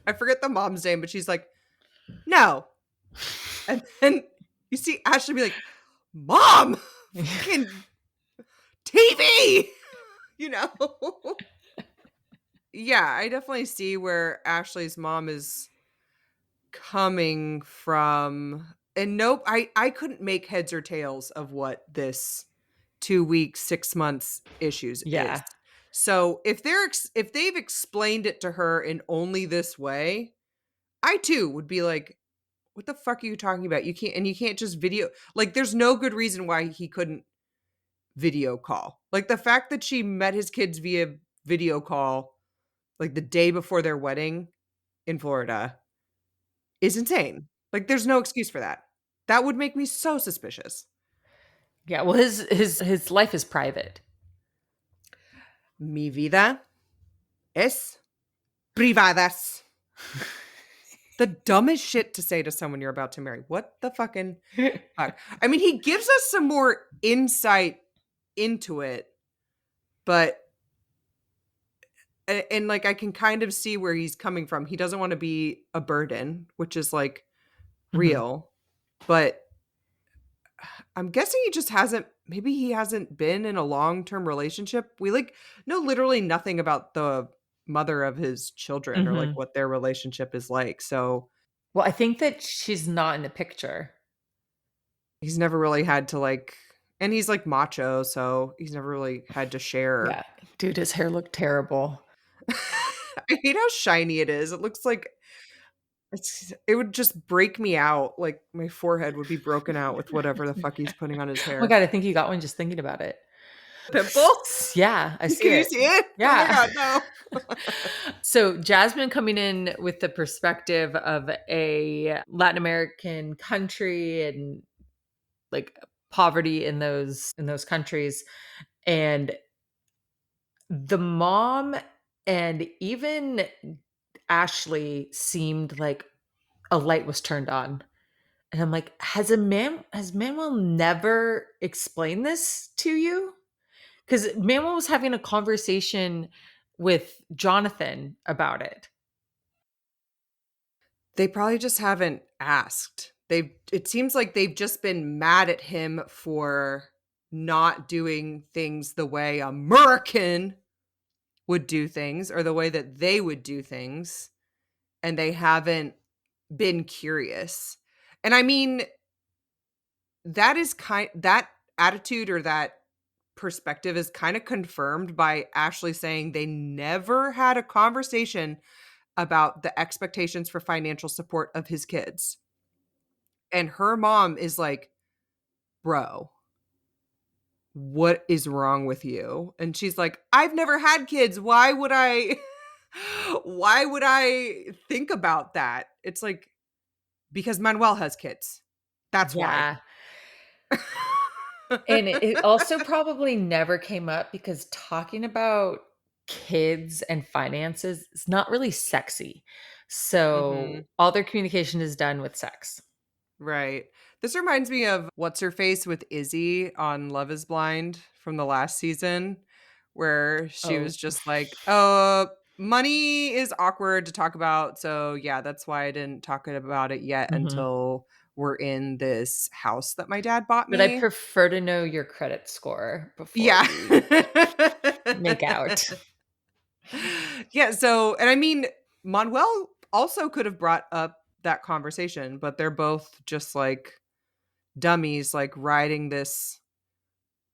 I forget the mom's name, but she's like, "No." And then you see Ashley be like, "Mom, fucking TV," you know? Yeah, I definitely see where Ashley's mom is coming from. And nope, I couldn't make heads or tails of what this 2 weeks, 6 months issues is. Yeah. So if they've explained it to her in only this way, I too would be like, "What the fuck are you talking about? You can't just video, like, there's no good reason why he couldn't video call." Like, the fact that she met his kids via video call, like, the day before their wedding in Florida is insane. Like, there's no excuse for that. That would make me so suspicious. Yeah. Well, his life is private. Mi vida es privadas. The dumbest shit to say to someone you're about to marry. What the fucking fuck? I mean, he gives us some more insight into it, but and like I can kind of see where he's coming from. He doesn't want to be a burden, which is like Mhm. real, but I'm guessing he just hasn't, maybe he hasn't been in a long-term relationship. We like know literally nothing about the mother of his children or like Mhm. what their relationship is like. So Well, I think that she's not in the picture. he's never really had to like, and he's like macho, so he's never really had to share. Yeah. Dude, his hair looked terrible. I hate how shiny it is. It looks like it would just break me out. Like my forehead would be broken out with whatever the fuck he's putting on his Oh my hair. god, I think you got one just thinking about it. Pimple? Yeah, I see Can you it. see it? Oh my Yeah. god, no. So, Jasmine coming in with the perspective of a Latin American country and, like, poverty in those countries, and the mom and even Ashley seemed like a light was turned on. And I'm like, has Manuel never explained this to you? Because Manuel was having a conversation with Jonathan about it. They probably just haven't asked. It seems like they've just been mad at him for not doing things the way American would do things or the way that they would do things, and they haven't been curious. And I mean, that attitude or that perspective is kinda confirmed by Ashley saying they never had a conversation about the expectations for financial support of his kids. And her mom is like, "Bro, what is wrong with you?" And she's like, "I've never had kids. Why would I why would I think about that?" It's like, "Because Manuel has kids. That's why." Yeah. And it also probably never came up because talking about kids and finances is not really sexy. So Mhm. all their communication is done with sex. Right. This reminds me of what's her face with Izzy on Love Is Blind from the last season, where she Oh. was just like, money is awkward to talk about. So, yeah, that's why I didn't talk about it yet Mhm. until we're in this house that my dad bought But I me." prefer to know your credit score before Yeah. we make out. Yeah. So, and I mean, Manuel also could have brought up that conversation, but they're both just like dummies, like riding this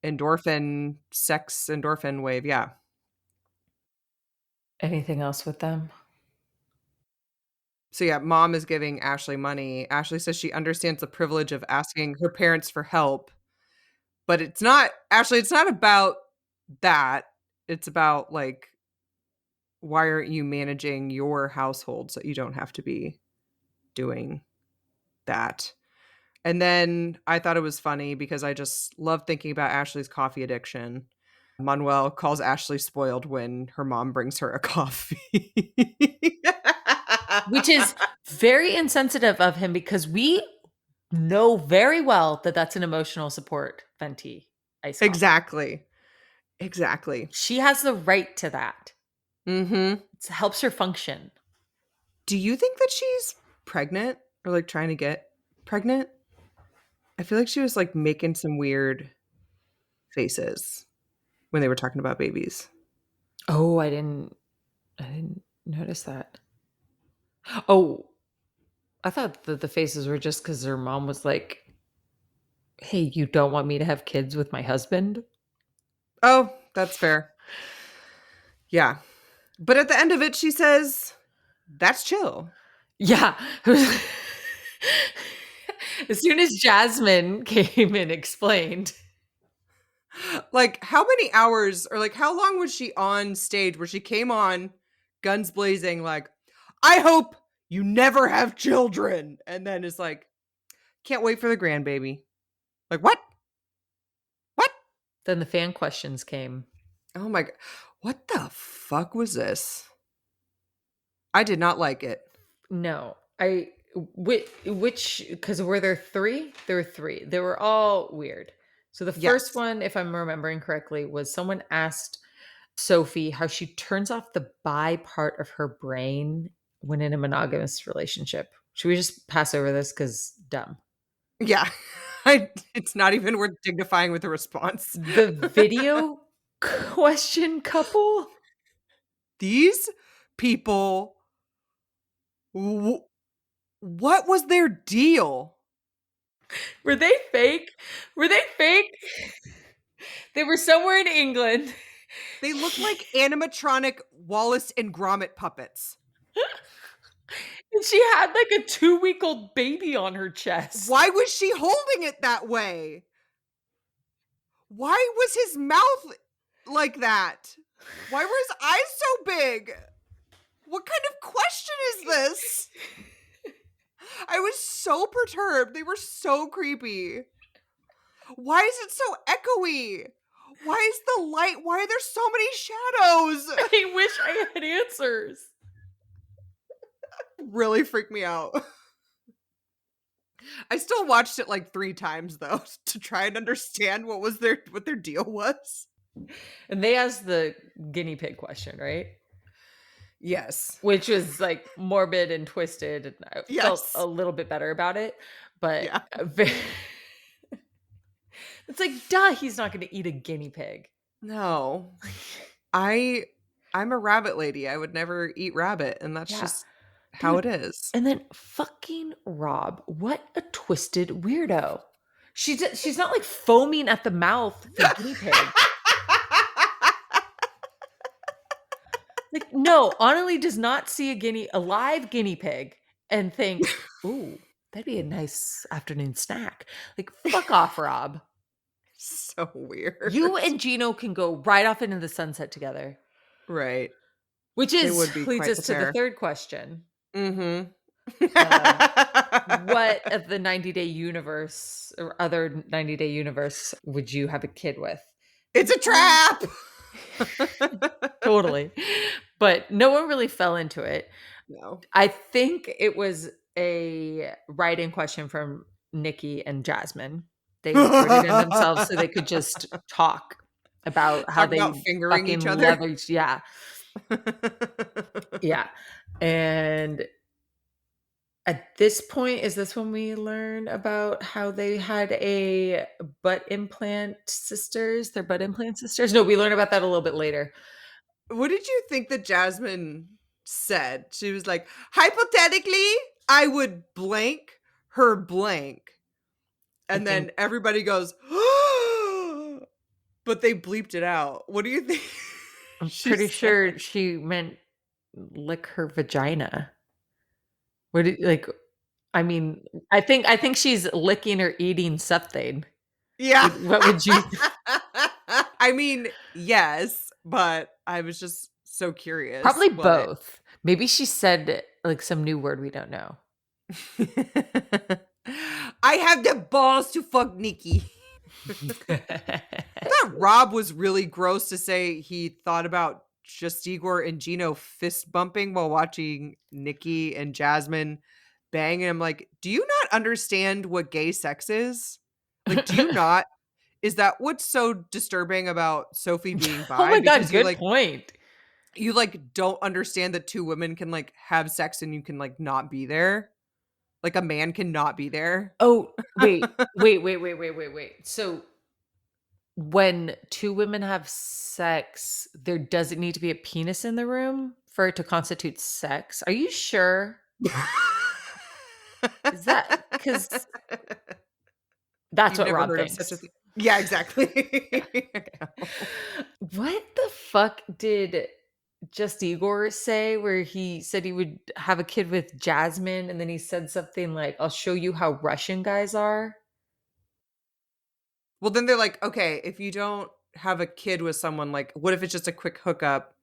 endorphin wave, yeah. Anything else with them? So, yeah, mom is giving Ashley money. Ashley says she understands the privilege of asking her parents for help, but it's not Ashley, it's not about that. It's about, like, why aren't you managing your household so you don't have to be doing that? And then I thought it was funny because I just love thinking about Ashley's coffee addiction. Manuel calls Ashley spoiled when her mom brings her a coffee. Which is very insensitive of him because we know very well that that's an emotional support venti iced coffee. Exactly. Exactly. She has the right to that. Mhm. It helps her function. Do you think that she's pregnant or, like, trying to get pregnant? I feel like she was, like, making some weird faces when they were talking about babies. Oh, I didn't notice that. Oh, I thought that the faces were just because her mom was like, "Hey, you don't want me to have kids with my husband?" Oh, that's fair. Yeah. But at the end of it, she says, "That's chill." Yeah. As soon as Jasmine came and explained. Like, how many hours or, like, how long was she on stage where she came on guns blazing like, "I hope you never have children," and then is like, "Can't wait for the grandbaby." Like, "What? What?" Then the fan questions came. Oh my g what the fuck was this? I did not like it. No, I which because were there 3? There were 3. They were all weird. So the first Yes. one, if I'm remembering correctly, was someone asked Sophie how she turns off the bi part of her brain when in a monogamous relationship. Should we just pass over this because dumb? Yeah. I it's not even worth dignifying with a response. The video question couple? These people, w what was their deal? Were they fake? Were they fake? They were somewhere in England. They look like animatronic Wallace and Gromit puppets. And she had like a 2-week-old baby on her chest. Why was she holding it that way? Why was his mouth like that? Why were his eyes so big? What kind of question is this? I was so perturbed. They were so creepy. Why is it so echoey? Why is the light? Why are there so many shadows? I wish I had answers. Really freaked me out. I still watched it like 3 times though to try and understand what their deal was. And they asked the guinea pig question, right? Yes. Which was like morbid and twisted. And I felt a Yes. little bit better about it. But Yeah. It's like, duh, he's not gonna eat a guinea pig. No. I I'm a rabbit lady. I would never eat rabbit, and that's Yeah. just how Dude, it is. and then fucking Rob, what a twisted weirdo. She's not, like, foaming at the mouth for guinea pig. Like, no, Annalie does not see a live guinea pig and think, "Ooh, that'd be a nice afternoon snack." Like, fuck off, Rob. So You weird. and Gino can go right off into the sunset together, Right. which They is would be leads quite us the to the pair. third question. Mhm. What of the 90-day universe or other 90-day universe would you have a kid with? It's a Um, trap! totally. But no one really fell into it. No. I think it was a write-in question from Nikki and Jasmine. They wrote it in themselves so they could just talk about how Talk about they fingering fucking each other. love each yeah, yeah. And at this point, is this when we learn about how they had a butt implant sisters? Their butt implant sisters? No, we learn about that a little bit later. What did you think that Jasmine said? She was like, "Hypothetically, I would blank her blank." I And think then everybody goes, but they bleeped it out. What do you think I'm she pretty said? sure she meant lick her vagina. What did like I mean, I think she's licking or eating something. Yeah. What would you I mean, yes, but I was just so curious probably what both. Maybe she said, like, some new word we don't know. I have the balls to fuck Nikki. I thought Rob was really gross to say he thought about just Igor and Gino fist bumping while watching Nikki and Jasmine bang. And I'm like, do you not understand what gay sex is? Like, do you not? Is that what's so disturbing about Sophie being Oh bi? my god, Because good point. you like don't understand that two women can like have sex and you can like not be there. Like a man cannot be there. Oh, wait. So when 2 women have sex, there doesn't need to be a penis in the room for it to constitute sex? Are you sure? Is that because that's You've what never Rob heard of such a thinks. thing? Yeah, exactly. Yeah, okay. What the fuck did Just Igor say where he said he would have a kid with Jasmine, and then he said something like, "I'll show you how Russian guys are"? Well, then they're like, "Okay, if you don't have a kid with someone, like, what if it's just a quick hookup?"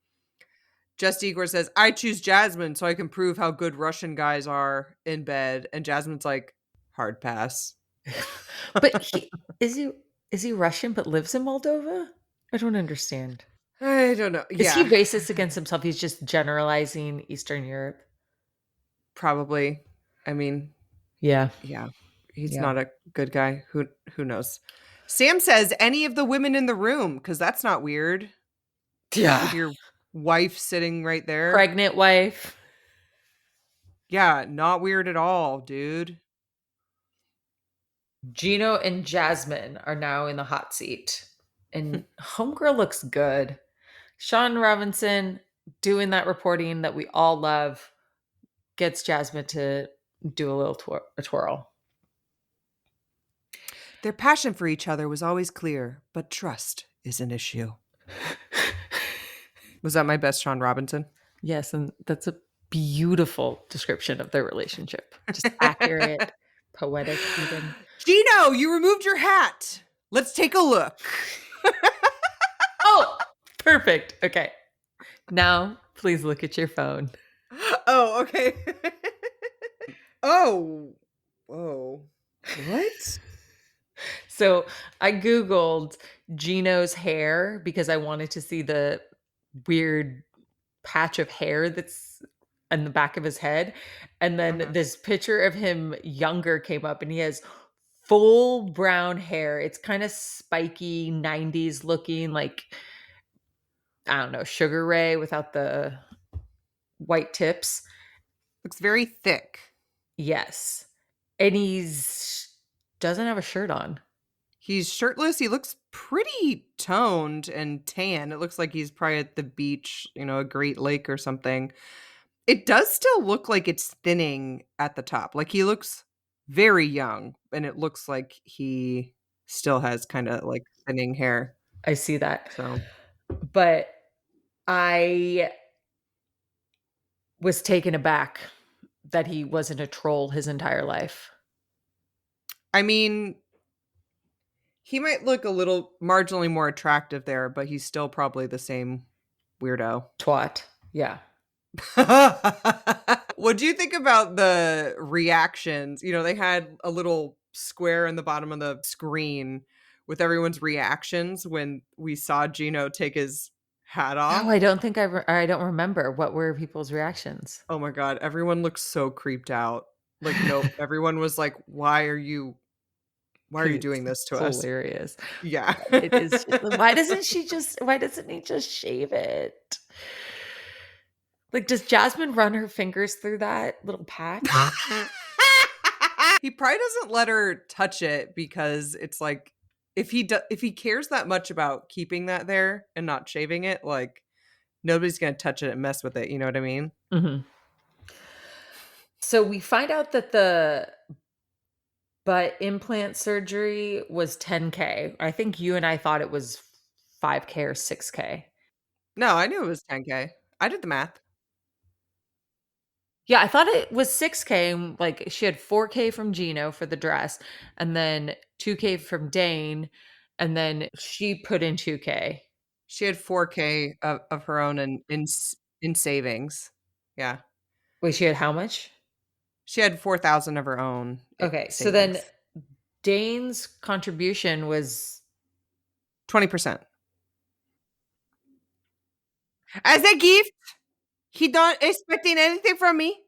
Just Igor says, "I choose Jasmine so I can prove how good Russian guys are in bed." And Jasmine's like, "Hard pass." But he is he Russian but lives in Moldova? I don't understand. I don't know. Is he Yeah, racist against himself? He's just generalizing Eastern Europe. probably. I mean, Yeah, yeah, he's yeah. not a good guy. Who knows? Sam says any of the women in the room because that's not weird with Yeah. your wife sitting right there. Pregnant wife. Yeah, not weird at all, dude. Gino and Jasmine are now in the hot seat. And Homegirl looks good. Shaun Robinson doing that reporting that we all love gets Jasmine to do a little a twirl. Their passion for each other was always clear, but trust is an issue. Was that my best Shaun Robinson? Yes, and that's a beautiful description of their relationship. Just accurate, poetic, even. Gino, you removed your hat. Let's take a look. Oh, perfect. Okay. Now, please look at your phone. Oh, okay. Oh. Whoa. What? So I Googled Gino's hair because I wanted to see the weird patch of hair that's in the back of his head. And then Uh-huh. this picture of him younger came up and he has full brown hair. It's kind of spiky, 90s looking, like, I don't know, Sugar Ray without the white tips. Looks very thick. Yes. And he's doesn't have a shirt on. He's shirtless, he looks pretty toned and tan, it looks like he's probably at the beach, a Great Lake or something. It does still look like it's thinning at the top, like, he looks very young, and it looks like he still has kinda, like, thinning hair, I see that. so But I was taken aback that he wasn't a troll his entire life. I mean, he might look a little marginally more attractive there, but he's still probably the same weirdo. Twat. Yeah. What do you think about the reactions? They had a little square in the bottom of the screen with everyone's reactions when we saw Gino take his hat No, off. I don't think I don't remember. What were people's reactions? Oh my god, everyone looked so creeped out. Like, nope, everyone was like, why are you It's doing this to us?" hilarious. Yeah. But it is just why doesn't he just shave it? Like, does Jasmine run her fingers through that little patch? He probably doesn't let her touch it because it's like, if he cares that much about keeping that there and not shaving it, like, nobody's gonna touch it and mess with it, you know what I mean? Mhm. So we find out that the butt implant surgery was 10K. I think you and I thought it was 5K or 6K. No, I knew it was 10K. I did the math. Yeah, I thought it was 6K, and, like, she had 4K from Gino for the dress, and then 2K from Dane, and then she put in 2K. She had 4K of her own in savings. Yeah. Wait, she had how much? She had 4,000 of her own Okay, so then savings. Dane's contribution was 20%. As a gift, he not expecting anything from me.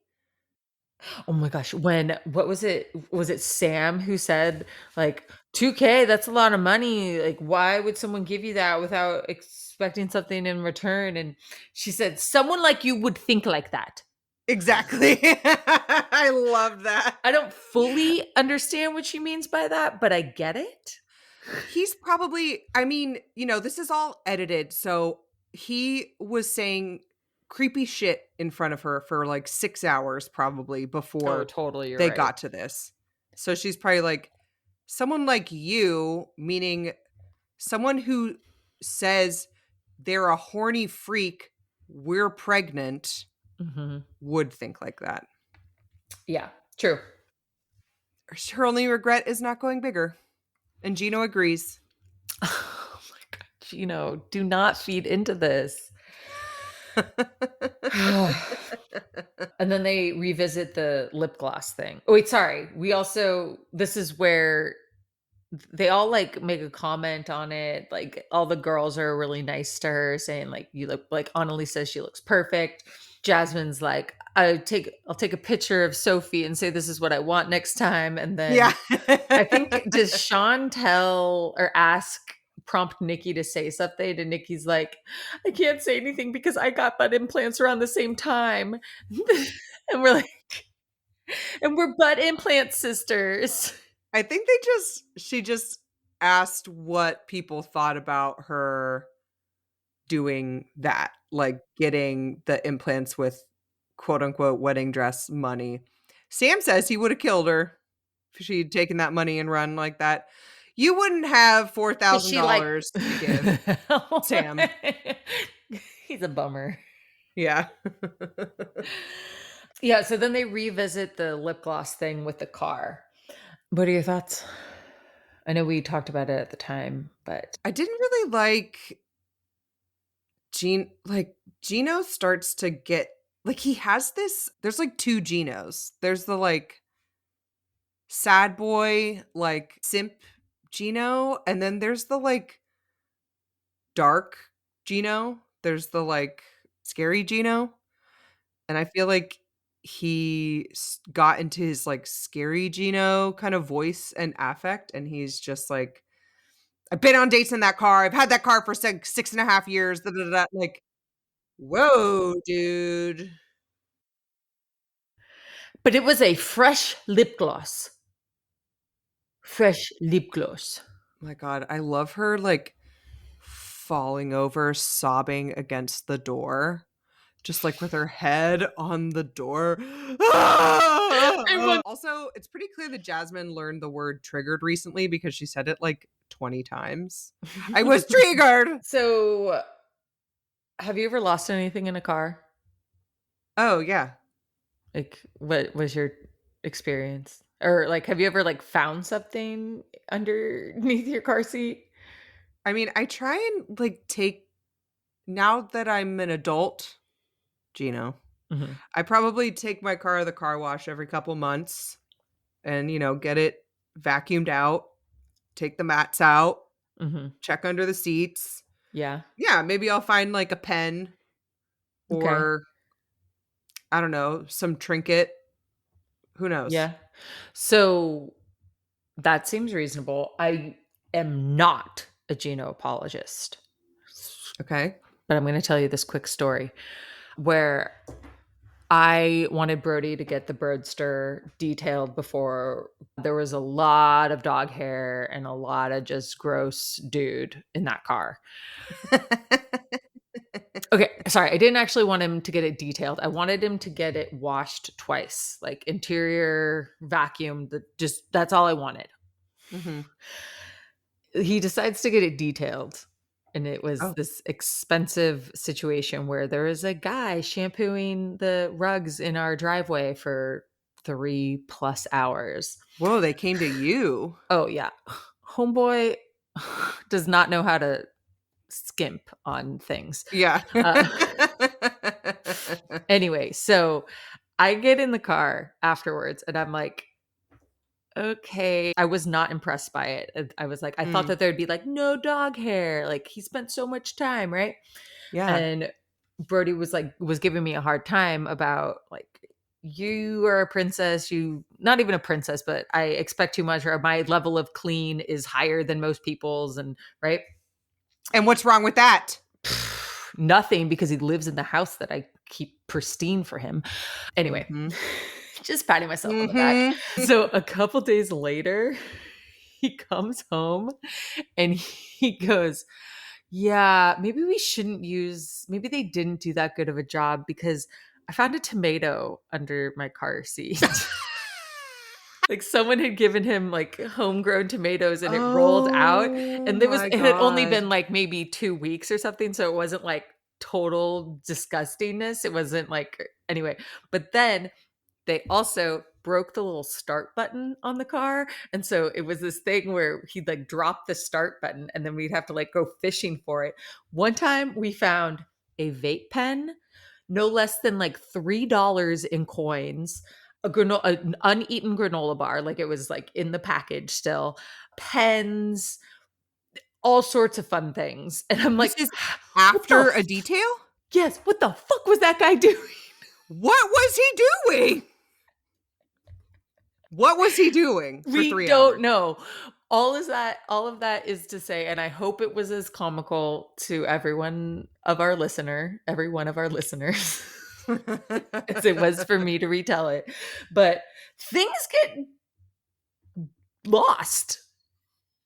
oh my gosh, when what was it? Was it Sam who said, like, "2K, that's a lot of money, like, why would someone give you that without expecting something in return?" And she said, "Someone like you would think like that." Exactly. I love that. I don't fully understand what she means by that, but I get it. He's probably, I mean, this is all edited, so he was saying creepy shit in front of her for like 6 hours probably Oh, before totally, you're they right. got to this. So she's probably like, someone like you, meaning someone who says they're a horny freak, we're pregnant, Mhm. would think like that. Yeah, true. Her only regret is not going bigger, and Gino agrees. Oh my god, Gino, do not feed into this. And then they revisit the lip gloss thing. Oh, wait, sorry. We also this is where they all, like, make a comment on it, like, all the girls are really nice to her, saying, like, "You look," like, Annalise says she looks perfect. Jasmine's like, I'll take a picture of Sophie and say this is what I want next time," and Yeah. then I think does Shaun tell or prompt Nikki to say something, and Nikki's like, "I can't say anything because I got butt implants around the same time." And we're like, "And we're butt implant sisters." I think she just asked what people thought about her doing that, like getting the implants with quote unquote wedding dress money. Sam says he would have killed her if she'd taken that money and run like that. You wouldn't have Is she like $4,000 to give, Sam. He's a bummer. Yeah. Yeah, so then they revisit the lip gloss thing with the car. What are your thoughts? I know we talked about it at the time, but I didn't really like Gino starts to get like he has this there's like 2 Ginos. There's the like sad boy, like simp Gino, and then there's the like dark Gino. There's the like scary Gino. And I feel like got into his like scary Gino kind of voice and affect, and he's just like, I've been on dates in that car. I've had that car for 6.5 years. Da, da, da, da. Like, whoa, dude. it was a fresh lip gloss. Fresh lip gloss. My God, I love her, like, falling over, sobbing against the door, just, like, with her head on the door. I want Also, it's pretty clear that Jasmine learned the word "triggered" recently because she said it, like, 20 times. "I was triggered!" So, have you ever lost anything in a car? Oh, yeah. Like, what was your experience? Or, like, have you ever, like, found something underneath your car seat? I mean, I try and, like, take now that I'm an adult, Gino, Mhm, I probably take my car to the car wash every couple months and, get it vacuumed out, take the mats out, mhm. check under the seats. Yeah, Yeah, maybe I'll find, like, a pen okay. or, I don't know, some trinket. Who knows? Yeah. So, that seems reasonable. I am not a Gino apologist, Okay. but I'm gonna tell you this quick story where I wanted Brody to get the Broadster detailed before there was a lot of dog hair and a lot of just gross dude in that car. Okay, sorry, I didn't actually want him to get it detailed. I wanted him to get it washed twice, like interior vacuum, just that's all I wanted. Mhm. He decides to get it detailed. And it was Oh, this expensive situation where there was a guy shampooing the rugs in our driveway for 3+ hours. whoa, they came to you. Oh, yeah. Homeboy does not know how to skimp on things. Yeah. Uh, anyway, so I get in the car afterwards and I'm like, okay. I was not impressed by it. I was like, I thought Mm, that there'd be like no dog hair. Like he spent so much time, right? yeah. And Brody was giving me a hard time about like you are a princess, you not even a princess, but I expect too much or my level of clean is higher than most people's and right? And what's wrong with that? Nothing because he lives in the house that I keep pristine for him. Anyway, Mhm. just patting myself on the back. Mhm. So a couple days later, he comes home and he goes, "Yeah, maybe they didn't do that good of a job because I found a tomato under my car seat." Like someone had given him like homegrown tomatoes and it rolled out Oh and my it had only god. been like maybe 2 weeks or something, so it wasn't like total disgustingness. It wasn't like anyway, but then they also broke the little start button on the car, and so it was this thing where he'd, like, drop the start button, and then we'd have to, like, go fishing for it. One time, we found a vape pen, no less than, like, $3 in coins, an uneaten granola bar, like, it was, like, in the package still, pens, all sorts of fun things, and I'm This like, is "What the after a f detail? yes, what the fuck was that guy doing?" What was he doing? What was he doing for We 3 don't hours? know. All of that is to say, and I hope it was as comical to every one of our listeners, as it was for me to retell it. But things get lost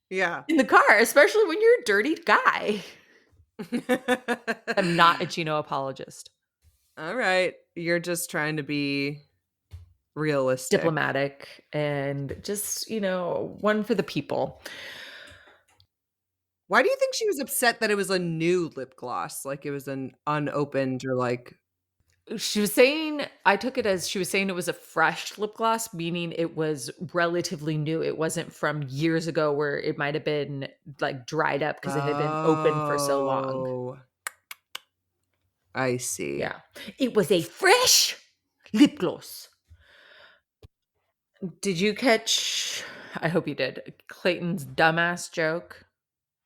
Yeah. in the car, especially when you're a dirty guy. I'm not a Gino apologist. Alright, you're just trying to be realistic. Diplomatic and just, one for the people. Why do you think she was upset that it was a new lip gloss? Like, it was an unopened or, like She was saying I took it as she was saying it was a fresh lip gloss, meaning it was relatively new. It wasn't from years ago where it might have been, like, dried up because it had been open for so long. Oh, I see. Yeah. It was a fresh lip gloss. Did you catch I hope you did, Clayton's dumbass joke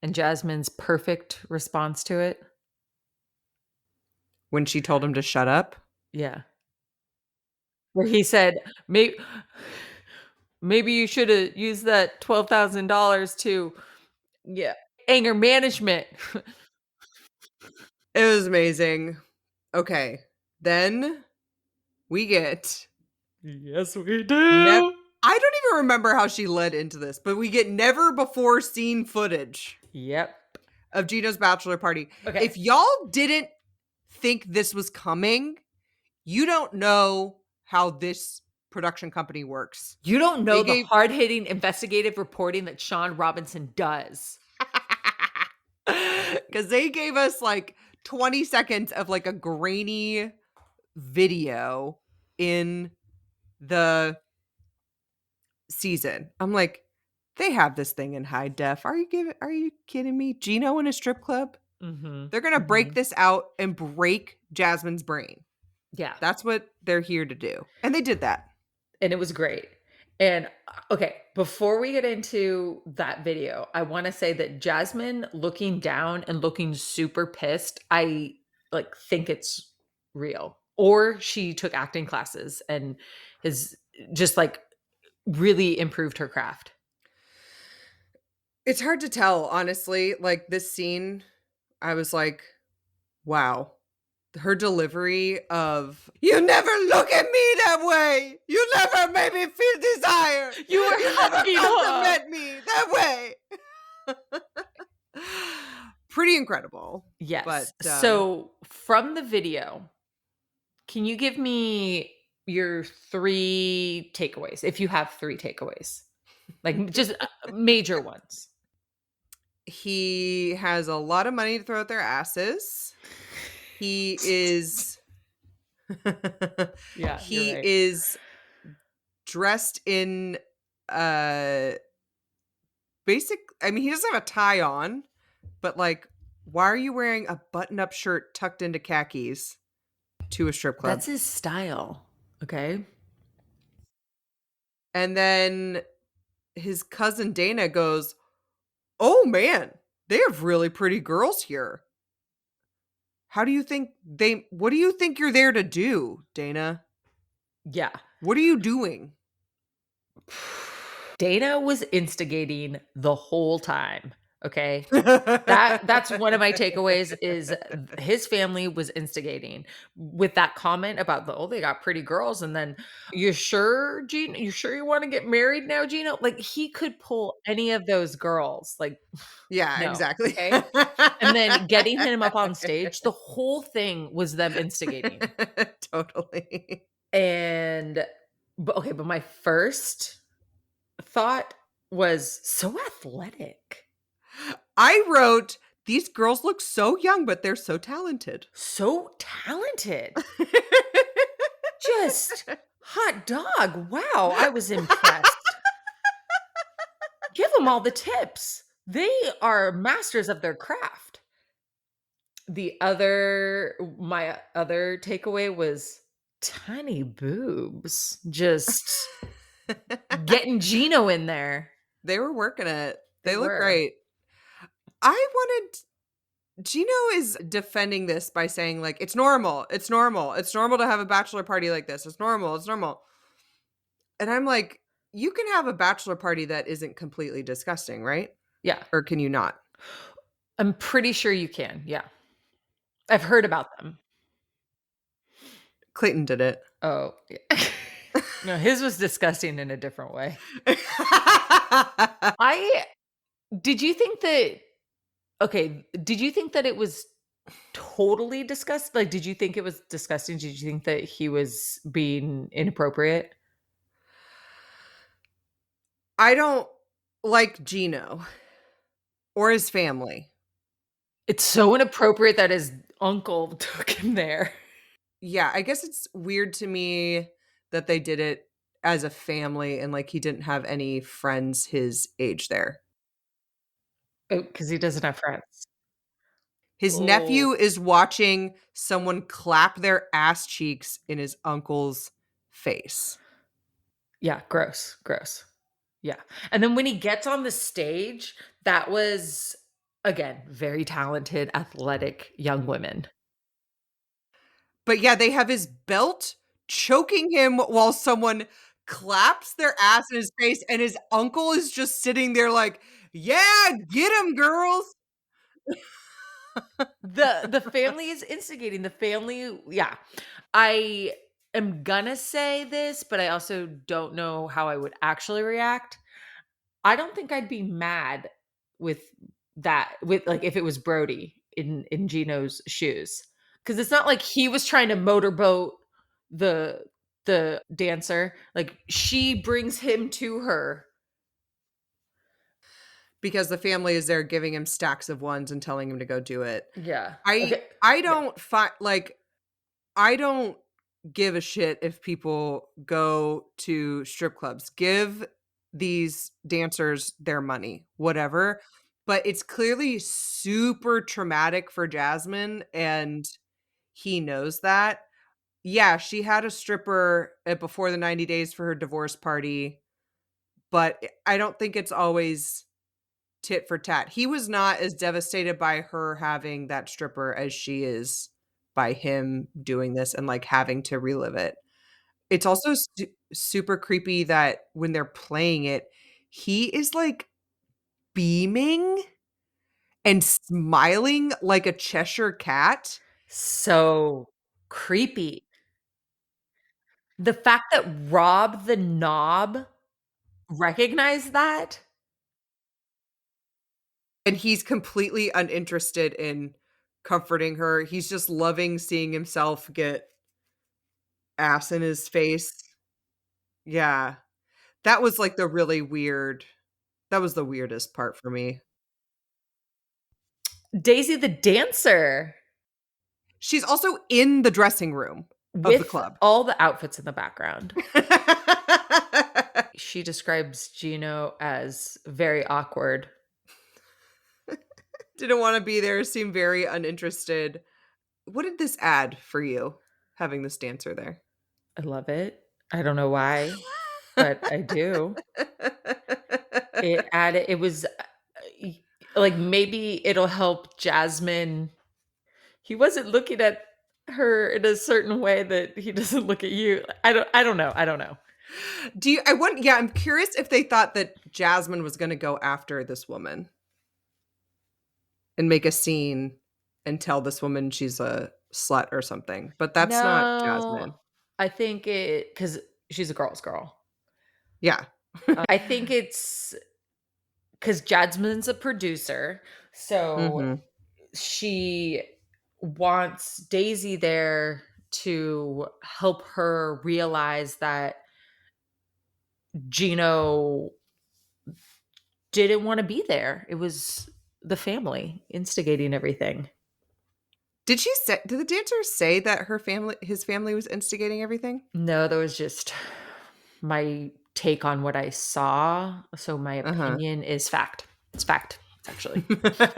and Jasmine's perfect response to it? When she told him to shut up? Yeah. Where he said, maybe you shoulda used that $12,000 to" yeah, anger management. It was amazing. Okay, then we get Yes, we Nep do. I don't even remember how she led into this, but we get never before seen footage Yep. of Gino's bachelor party. Okay. If y'all didn't think this was coming, you don't know how this production company works. You don't They know the gave hard-hitting investigative reporting that Shaun Robinson does. because they gave us like 20 seconds of like a grainy video in the season. I'm like, they have this thing in high def. Are you kidding me? Gino in a strip club? Mhm. They're gonna break Mhm. this out and break Jasmine's brain. Yeah. That's what they're here to do. And they did that. And it was great. And okay, before we get into that video, I want to say that Jasmine looking down and looking super pissed, I like think it's real. Or she took acting classes and has just like really improved her craft. It's hard to tell, honestly. Like this scene, I was like, wow. Her delivery of "You never look at me that way. You never made me feel desire. You were You never hugging her. compliment me that way." Pretty incredible. Yes. But So from the video, can you give me your 3 takeaways if you have 3 takeaways? Like just major ones. he has a lot of money to throw at their asses. He is Yeah, you're he right. is dressed in uh I mean, he doesn't have a tie on, but like, why are you wearing a button-up shirt tucked into khakis to a strip club? That's his style, okay? And then his cousin Dana goes, "Oh man, they have really pretty girls here. What do you think you're there to do, Dana? Yeah. What are you doing?" Dana was instigating the whole time, okay? That's one of my takeaways is his family was instigating with that comment about the, "Oh, they got pretty girls," and then, "You sure, Gino? You sure you wanna get married now, Gino?" Like, he could pull any of those girls, like, Yeah, no, exactly. okay? And then getting him up on stage, the whole thing was them instigating. Totally. And but my first thought was so athletic, I wrote, "These girls look so young, but they're so talented." so talented. Just hot dog. Wow, I was impressed. Give them all the tips. They are masters of their craft. My other takeaway was tiny boobs. Just getting Gino in there. They were working it. They They look were. great. I wanted Gino is defending this by saying, like, "It's normal. It's normal. It's normal to have a bachelor party like this. It's normal. It's normal." And I'm like, "You can have a bachelor party that isn't completely disgusting, right? Yeah. Or can you not?" I'm pretty sure you can. Yeah. I've heard about them. Clayton did it. Oh, yeah. No, his was disgusting in a different way. I did you think that okay, did you think that it was totally disgusting? Like, did you think it was disgusting? Did you think that he was being inappropriate? I don't like Gino or his family. It's so inappropriate that his uncle took him there. Yeah, I guess it's weird to me that they did it as a family and, like, he didn't have any friends his age there. Oh, because he doesn't have friends. His Oh, nephew is watching someone clap their ass cheeks in his uncle's face. yeah, gross, gross. Yeah, and then when he gets on the stage, that was, again, very talented, athletic young women. But, yeah, they have his belt choking him while someone claps their ass in his face, and his uncle is just sitting there like, "Yeah, get him, girls." The family is instigating, the family yeah. I am gonna say this, but I also don't know how I would actually react. I don't think I'd be mad with with like if it was Brody in Gino's shoes. Because it's not like he was trying to motorboat the dancer. Like she brings him to her. because the family is there giving him stacks of ones and telling him to go do it. Yeah. I Okay. I Yeah. don't find like I don't give a shit if people go to strip clubs. Give these dancers their money, whatever. But it's clearly super traumatic for Jasmine, and he knows that. Yeah, she had a stripper before the 90 days for her divorce party, but I don't think it's always tit for tat. He was not as devastated by her having that stripper as she is by him doing this and, like, having to relive it. It's also super creepy that when they're playing it, he is, like, beaming and smiling like a Cheshire cat, So creepy. The fact that Rob the knob recognized that? and he's completely uninterested in comforting her. He's just loving seeing himself get ass in his face. Yeah. That was, like, the really weird that was the weirdest part for me. Daisy the dancer She's also in the dressing room of the with club. all the outfits in the background. She describes Gino as very awkward. Didn't wanna be there, seemed very uninterested. What did this add for you, having this dancer there? I love it. I don't know why, but I do. It was, y like, maybe it'll help Jasmine. He wasn't looking at her in a certain way that he doesn't look at you. I don't know. Do you I want yeah, I'm curious if they thought that Jasmine was gonna go after this woman and make a scene and tell this woman she's a slut or something, but that's not No, Jasmine. I think it because she's a girl's girl. Yeah. I think it's because Jasmine's a producer, so Mhm. she wants Daisy there to help her realize that Gino didn't wanna be there. It was the family instigating everything. Did the dancer say that his family was instigating everything? No, that was just my take on what I saw, so my Uh-huh. opinion is fact. It's fact, actually.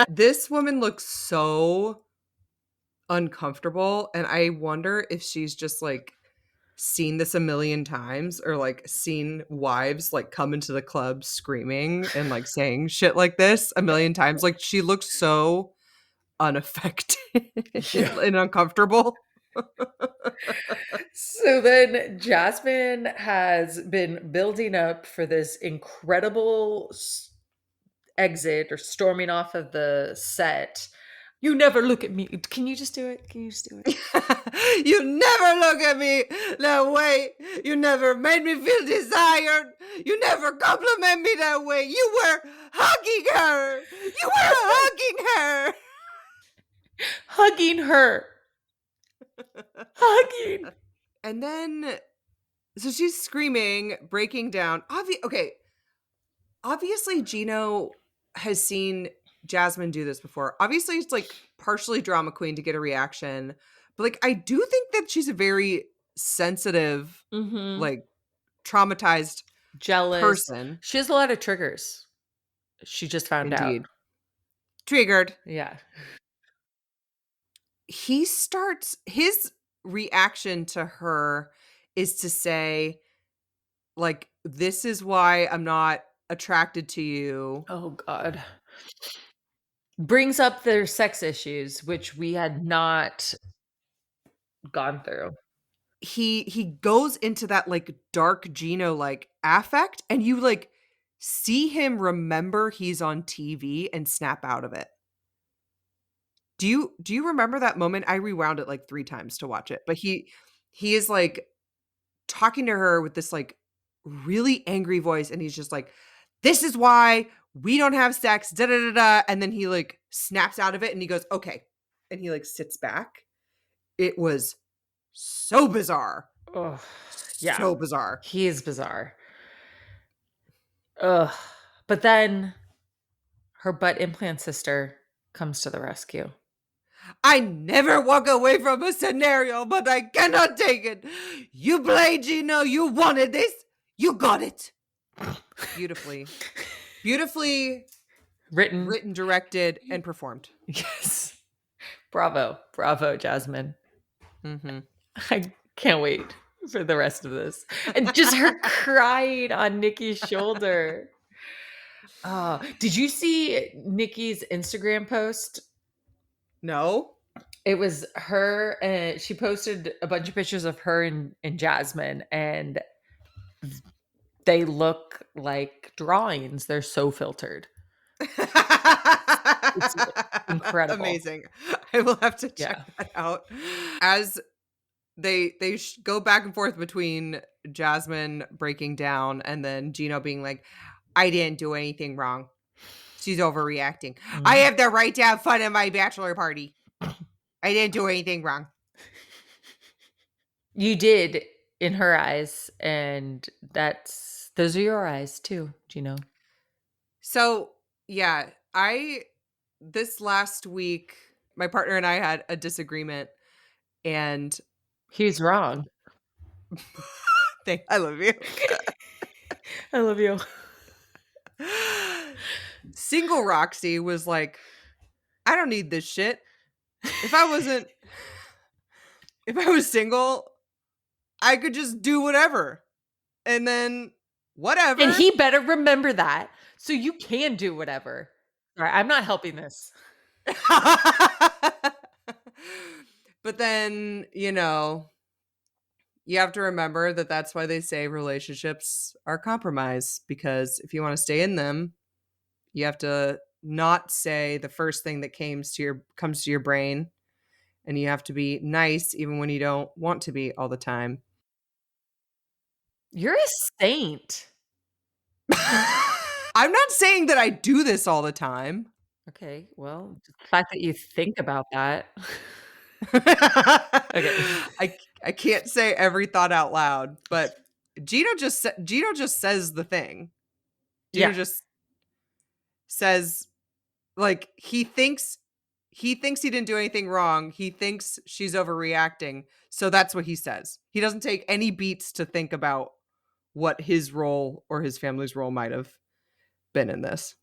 This woman looks so uncomfortable, and I wonder if she's just, like, seen this a million times or, like, seen wives, like, come into the club screaming and, like, saying shit like this a million times, like, she looks so unaffected Yeah. and uncomfortable. So then Jasmine has been building up for this incredible exit or storming off of the set. You never look at me. Can you just do it? Can you just do it? You never look at me that way. You never made me feel desired. You never compliment me that way. You were hugging her. You were hugging her. Hugging her. Hugging. And then so she's screaming, breaking down. Okay, obviously Gino has seen Jasmine do this before. Obviously, it's like partially drama queen to get a reaction, but like I do think that she's a very sensitive, Mhm. like traumatized Jealous. person. She has a lot of triggers. She just found out. Indeed. Triggered. Yeah. He starts his reaction to her is to say, like, this is why I'm not attracted to you. Oh god. Brings up their sex issues, which we had not gone through. He goes into that, like, dark Gino, like, affect, and you, like, see him remember he's on TV and snap out of it. Do you remember that moment? I rewound it, like, 3 times to watch it, but he is, like talking to her with this, like, really angry voice, and he's just like, "This is why we don't have sex, da da da da," and then he, like, snaps out of it, and he goes, "Okay," and he, like, sits back. It was so bizarre. Ugh. Yeah. So bizarre. He is bizarre. Ugh. But then her butt implant sister comes to the rescue. I never walk away from a scenario, but I cannot take it. You play, Gino. You wanted this. You got it. Beautifully. Beautifully Written. written, directed, and performed. Yes. Bravo. Bravo, Jasmine. Mm-hmm. I can't wait for the rest of this. And just her crying on Nikki's shoulder. Did you see Nikki's Instagram post? No. It was her, and she posted a bunch of pictures of her and Jasmine, and they look like drawings. They're so filtered. It's incredible. Amazing. I will have to check Yeah. that out. As they go back and forth between Jasmine breaking down and then Gino being like, I didn't do anything wrong. She's overreacting. I have the right to have fun at my bachelor party. I didn't do anything wrong. You did in her eyes, and those are your eyes too, Gino. So, yeah, this last week, my partner and I had a disagreement, and He was wrong. I love you. I love you. Single Roxy was like, I don't need this shit. If I was single, I could just do whatever. And then whatever. And he better remember that, so you can do whatever. All right, I'm not helping this. But then, you have to remember that that's why they say relationships are compromise, because if you want to stay in them, you have to not say the first thing that comes to your brain, and you have to be nice even when you don't want to be all the time. You're a saint. I'm not saying that I do this all the time. Okay, well, the fact that you think about that. Okay. I can't say every thought out loud, but Gino just says the thing. Gino Yeah. just says, like, he thinks he didn't do anything wrong. He thinks she's overreacting. So that's what he says. He doesn't take any beats to think about what his role or his family's role might have been in this.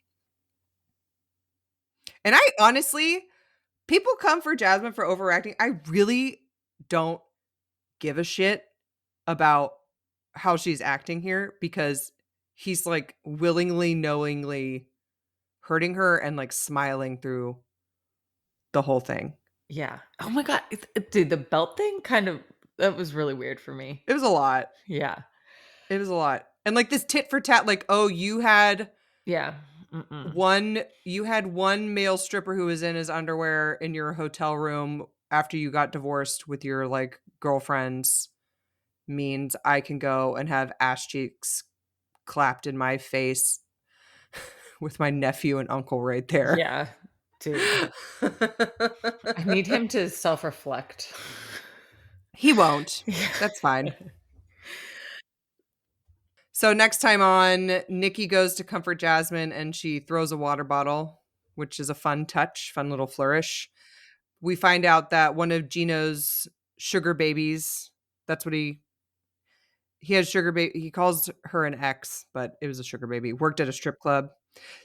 And I honestly, people come for Jasmine for overacting. I really don't give a shit about how she's acting here, because he's like willingly, knowingly hurting her and like smiling through the whole thing. Yeah. Oh my god, dude, the belt thing that was really weird for me. It was a lot. Yeah. It was a lot. And like this tit for tat, like, oh, you had Yeah. one male stripper who was in his underwear in your hotel room after you got divorced with your like girlfriends, means I can go and have ass cheeks clapped in my face with my nephew and uncle right there. Yeah. Dude. I need him to self-reflect. He won't. That's fine. So next time on, Nikki goes to comfort Jasmine and she throws a water bottle, which is a fun touch, fun little flourish. We find out that one of Gino's sugar babies, that's what he has sugar baby. He calls her an ex, but it was a sugar baby, worked at a strip club.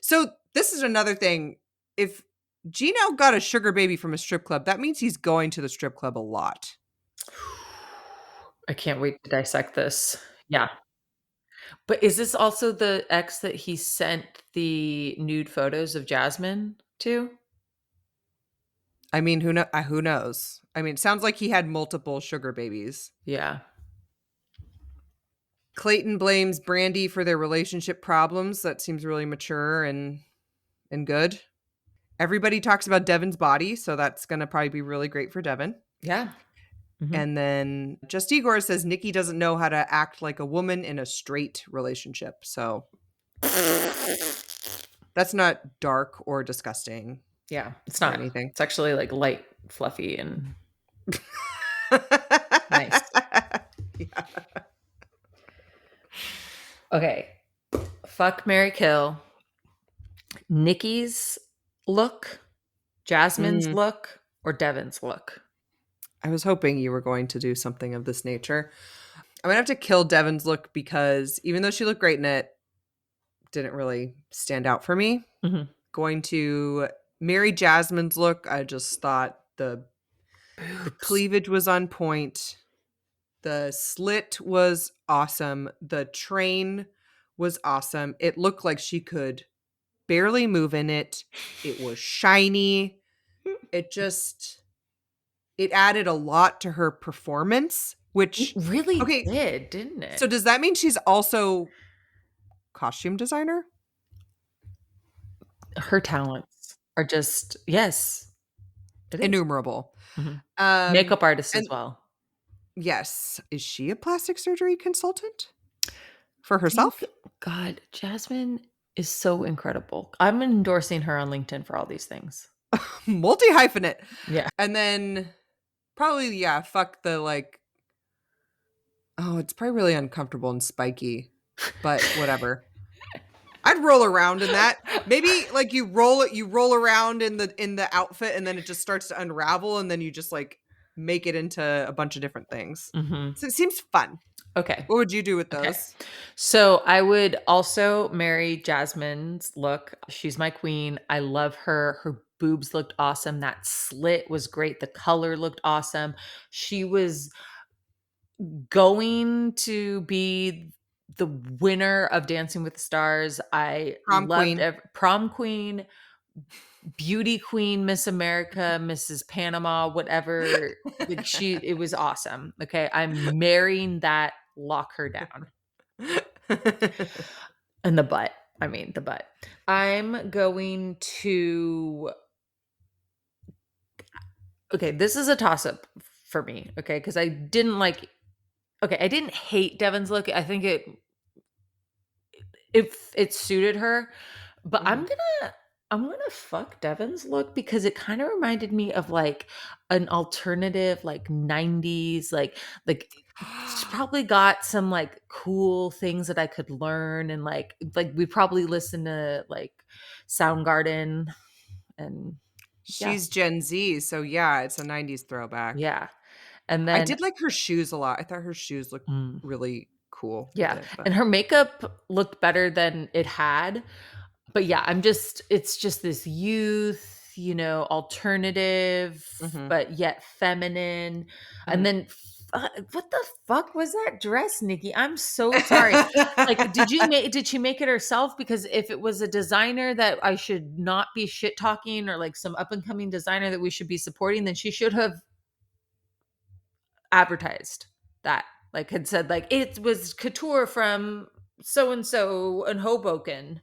So this is another thing. If Gino got a sugar baby from a strip club, that means he's going to the strip club a lot. I can't wait to dissect this. Yeah. But is this also the ex that he sent the nude photos of Jasmine to? I mean, who knows? I mean, it sounds like he had multiple sugar babies. Yeah. Clayton blames Brandy for their relationship problems. That seems really mature and good. Everybody talks about Devin's body, so that's going to probably be really great for Devin. Yeah. Mhm. And then Just Igor says Nikki doesn't know how to act like a woman in a straight relationship. So that's not dark or disgusting Yeah, it's or not. anything. It's actually, like, light, fluffy, and nice. Yeah. Okay. Fuck, marry, kill. Nikki's look, Jasmine's Mm, look, or Devin's look? I was hoping you were going to do something of this nature. I'm gonna have to kill Devin's look because even though she looked great in it, didn't really stand out for me. Mhm. Going to marry Jasmine's look. I just thought the Boobs. cleavage was on point. The slit was awesome. The train was awesome. It looked like she could barely move in it. It was shiny. It just it added a lot to her performance, It which really okay, did, didn't it? so does that mean she's also costume designer? Her talents are just yes, it is. Innumerable. Mhm. Um Makeup artist as and well. yes, is she a plastic surgery consultant for I think herself? God, Jasmine is so incredible. I'm endorsing her on LinkedIn for all these things. Multi-hyphenate. Yeah. And then probably yeah, fuck the like oh, it's probably really uncomfortable and spiky, but whatever. I'd roll around in that. Maybe like you roll around in the outfit and then it just starts to unravel and then you just like make it into a bunch of different things. Mhm. So it seems fun. Okay. What would you do with Okay. those? So I would also marry Jasmine's look. She's my queen. I love her. Her boobs looked awesome. That slit was great. The color looked awesome. She was going to be the winner of Dancing with the Stars. I Prom loved queen. prom queen, beauty queen, Miss America, Mrs. Panama, whatever. Like it was awesome. Okay. I'm marrying that, lock her down. And the butt. I mean, the butt. I'm going to. Okay, this is a toss up for me. Okay, because I didn't like. Okay, I didn't hate Devin's look. I think it suited her, but Mhm. I'm gonna fuck Devin's look because it kind of reminded me of like an alternative like 90s like she's probably got some like cool things that I could learn and like we probably listen to like Soundgarden and yeah, She's Gen Z, so yeah, it's a 90s throwback. yeah. And I then did like her shoes a lot. I thought her shoes looked mm, really cool with yeah, it, but and her makeup looked better than it had. But yeah, it's just this youth, alternative, mhm. but yet feminine. And Mhm. then what the fuck was that dress, Nikki? I'm so sorry. Like, did she make it herself? Because if it was a designer that I should not be shit talking or like some up and coming designer that we should be supporting, then she should have advertised that. Like had said like it was couture from so and so in Hoboken.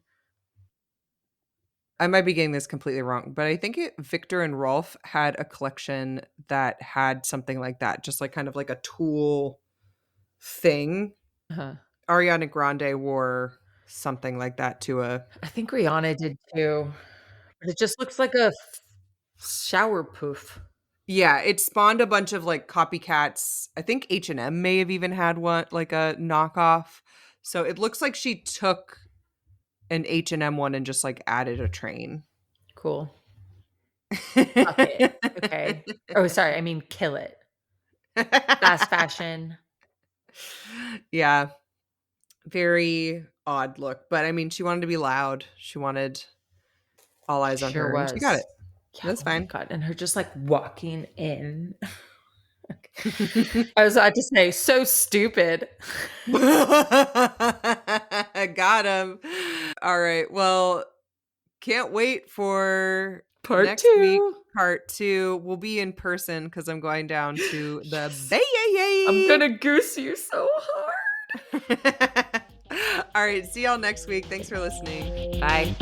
I might be getting this completely wrong, but I think Victor and Rolf had a collection that had something like that, just like kind of like a tulle thing. Uh-huh. Ariana Grande wore something like that to a I think Rihanna did too, but it just looks like a shower poof. yeah, it spawned a bunch of like copycats. I think H&M may have even had one like a knockoff. So it looks like she took an H&M one and just like added a train. Cool. Fuck it. Okay. Oh, sorry, I mean kill it. Fast fashion. Yeah, very odd look, but I mean, she wanted to be loud. She wanted all eyes on Sure her, and she got was. it. Yeah, That's oh my fine. god, and her just, like, walking in. I was about to say, so stupid. Got him. All right. Well, can't wait for Part next week. 2. Part two. We'll be in person because I'm going down to the Yes. I'm Bay. gonna goose you so hard. All right. See y'all next week. Thanks for listening. Bye.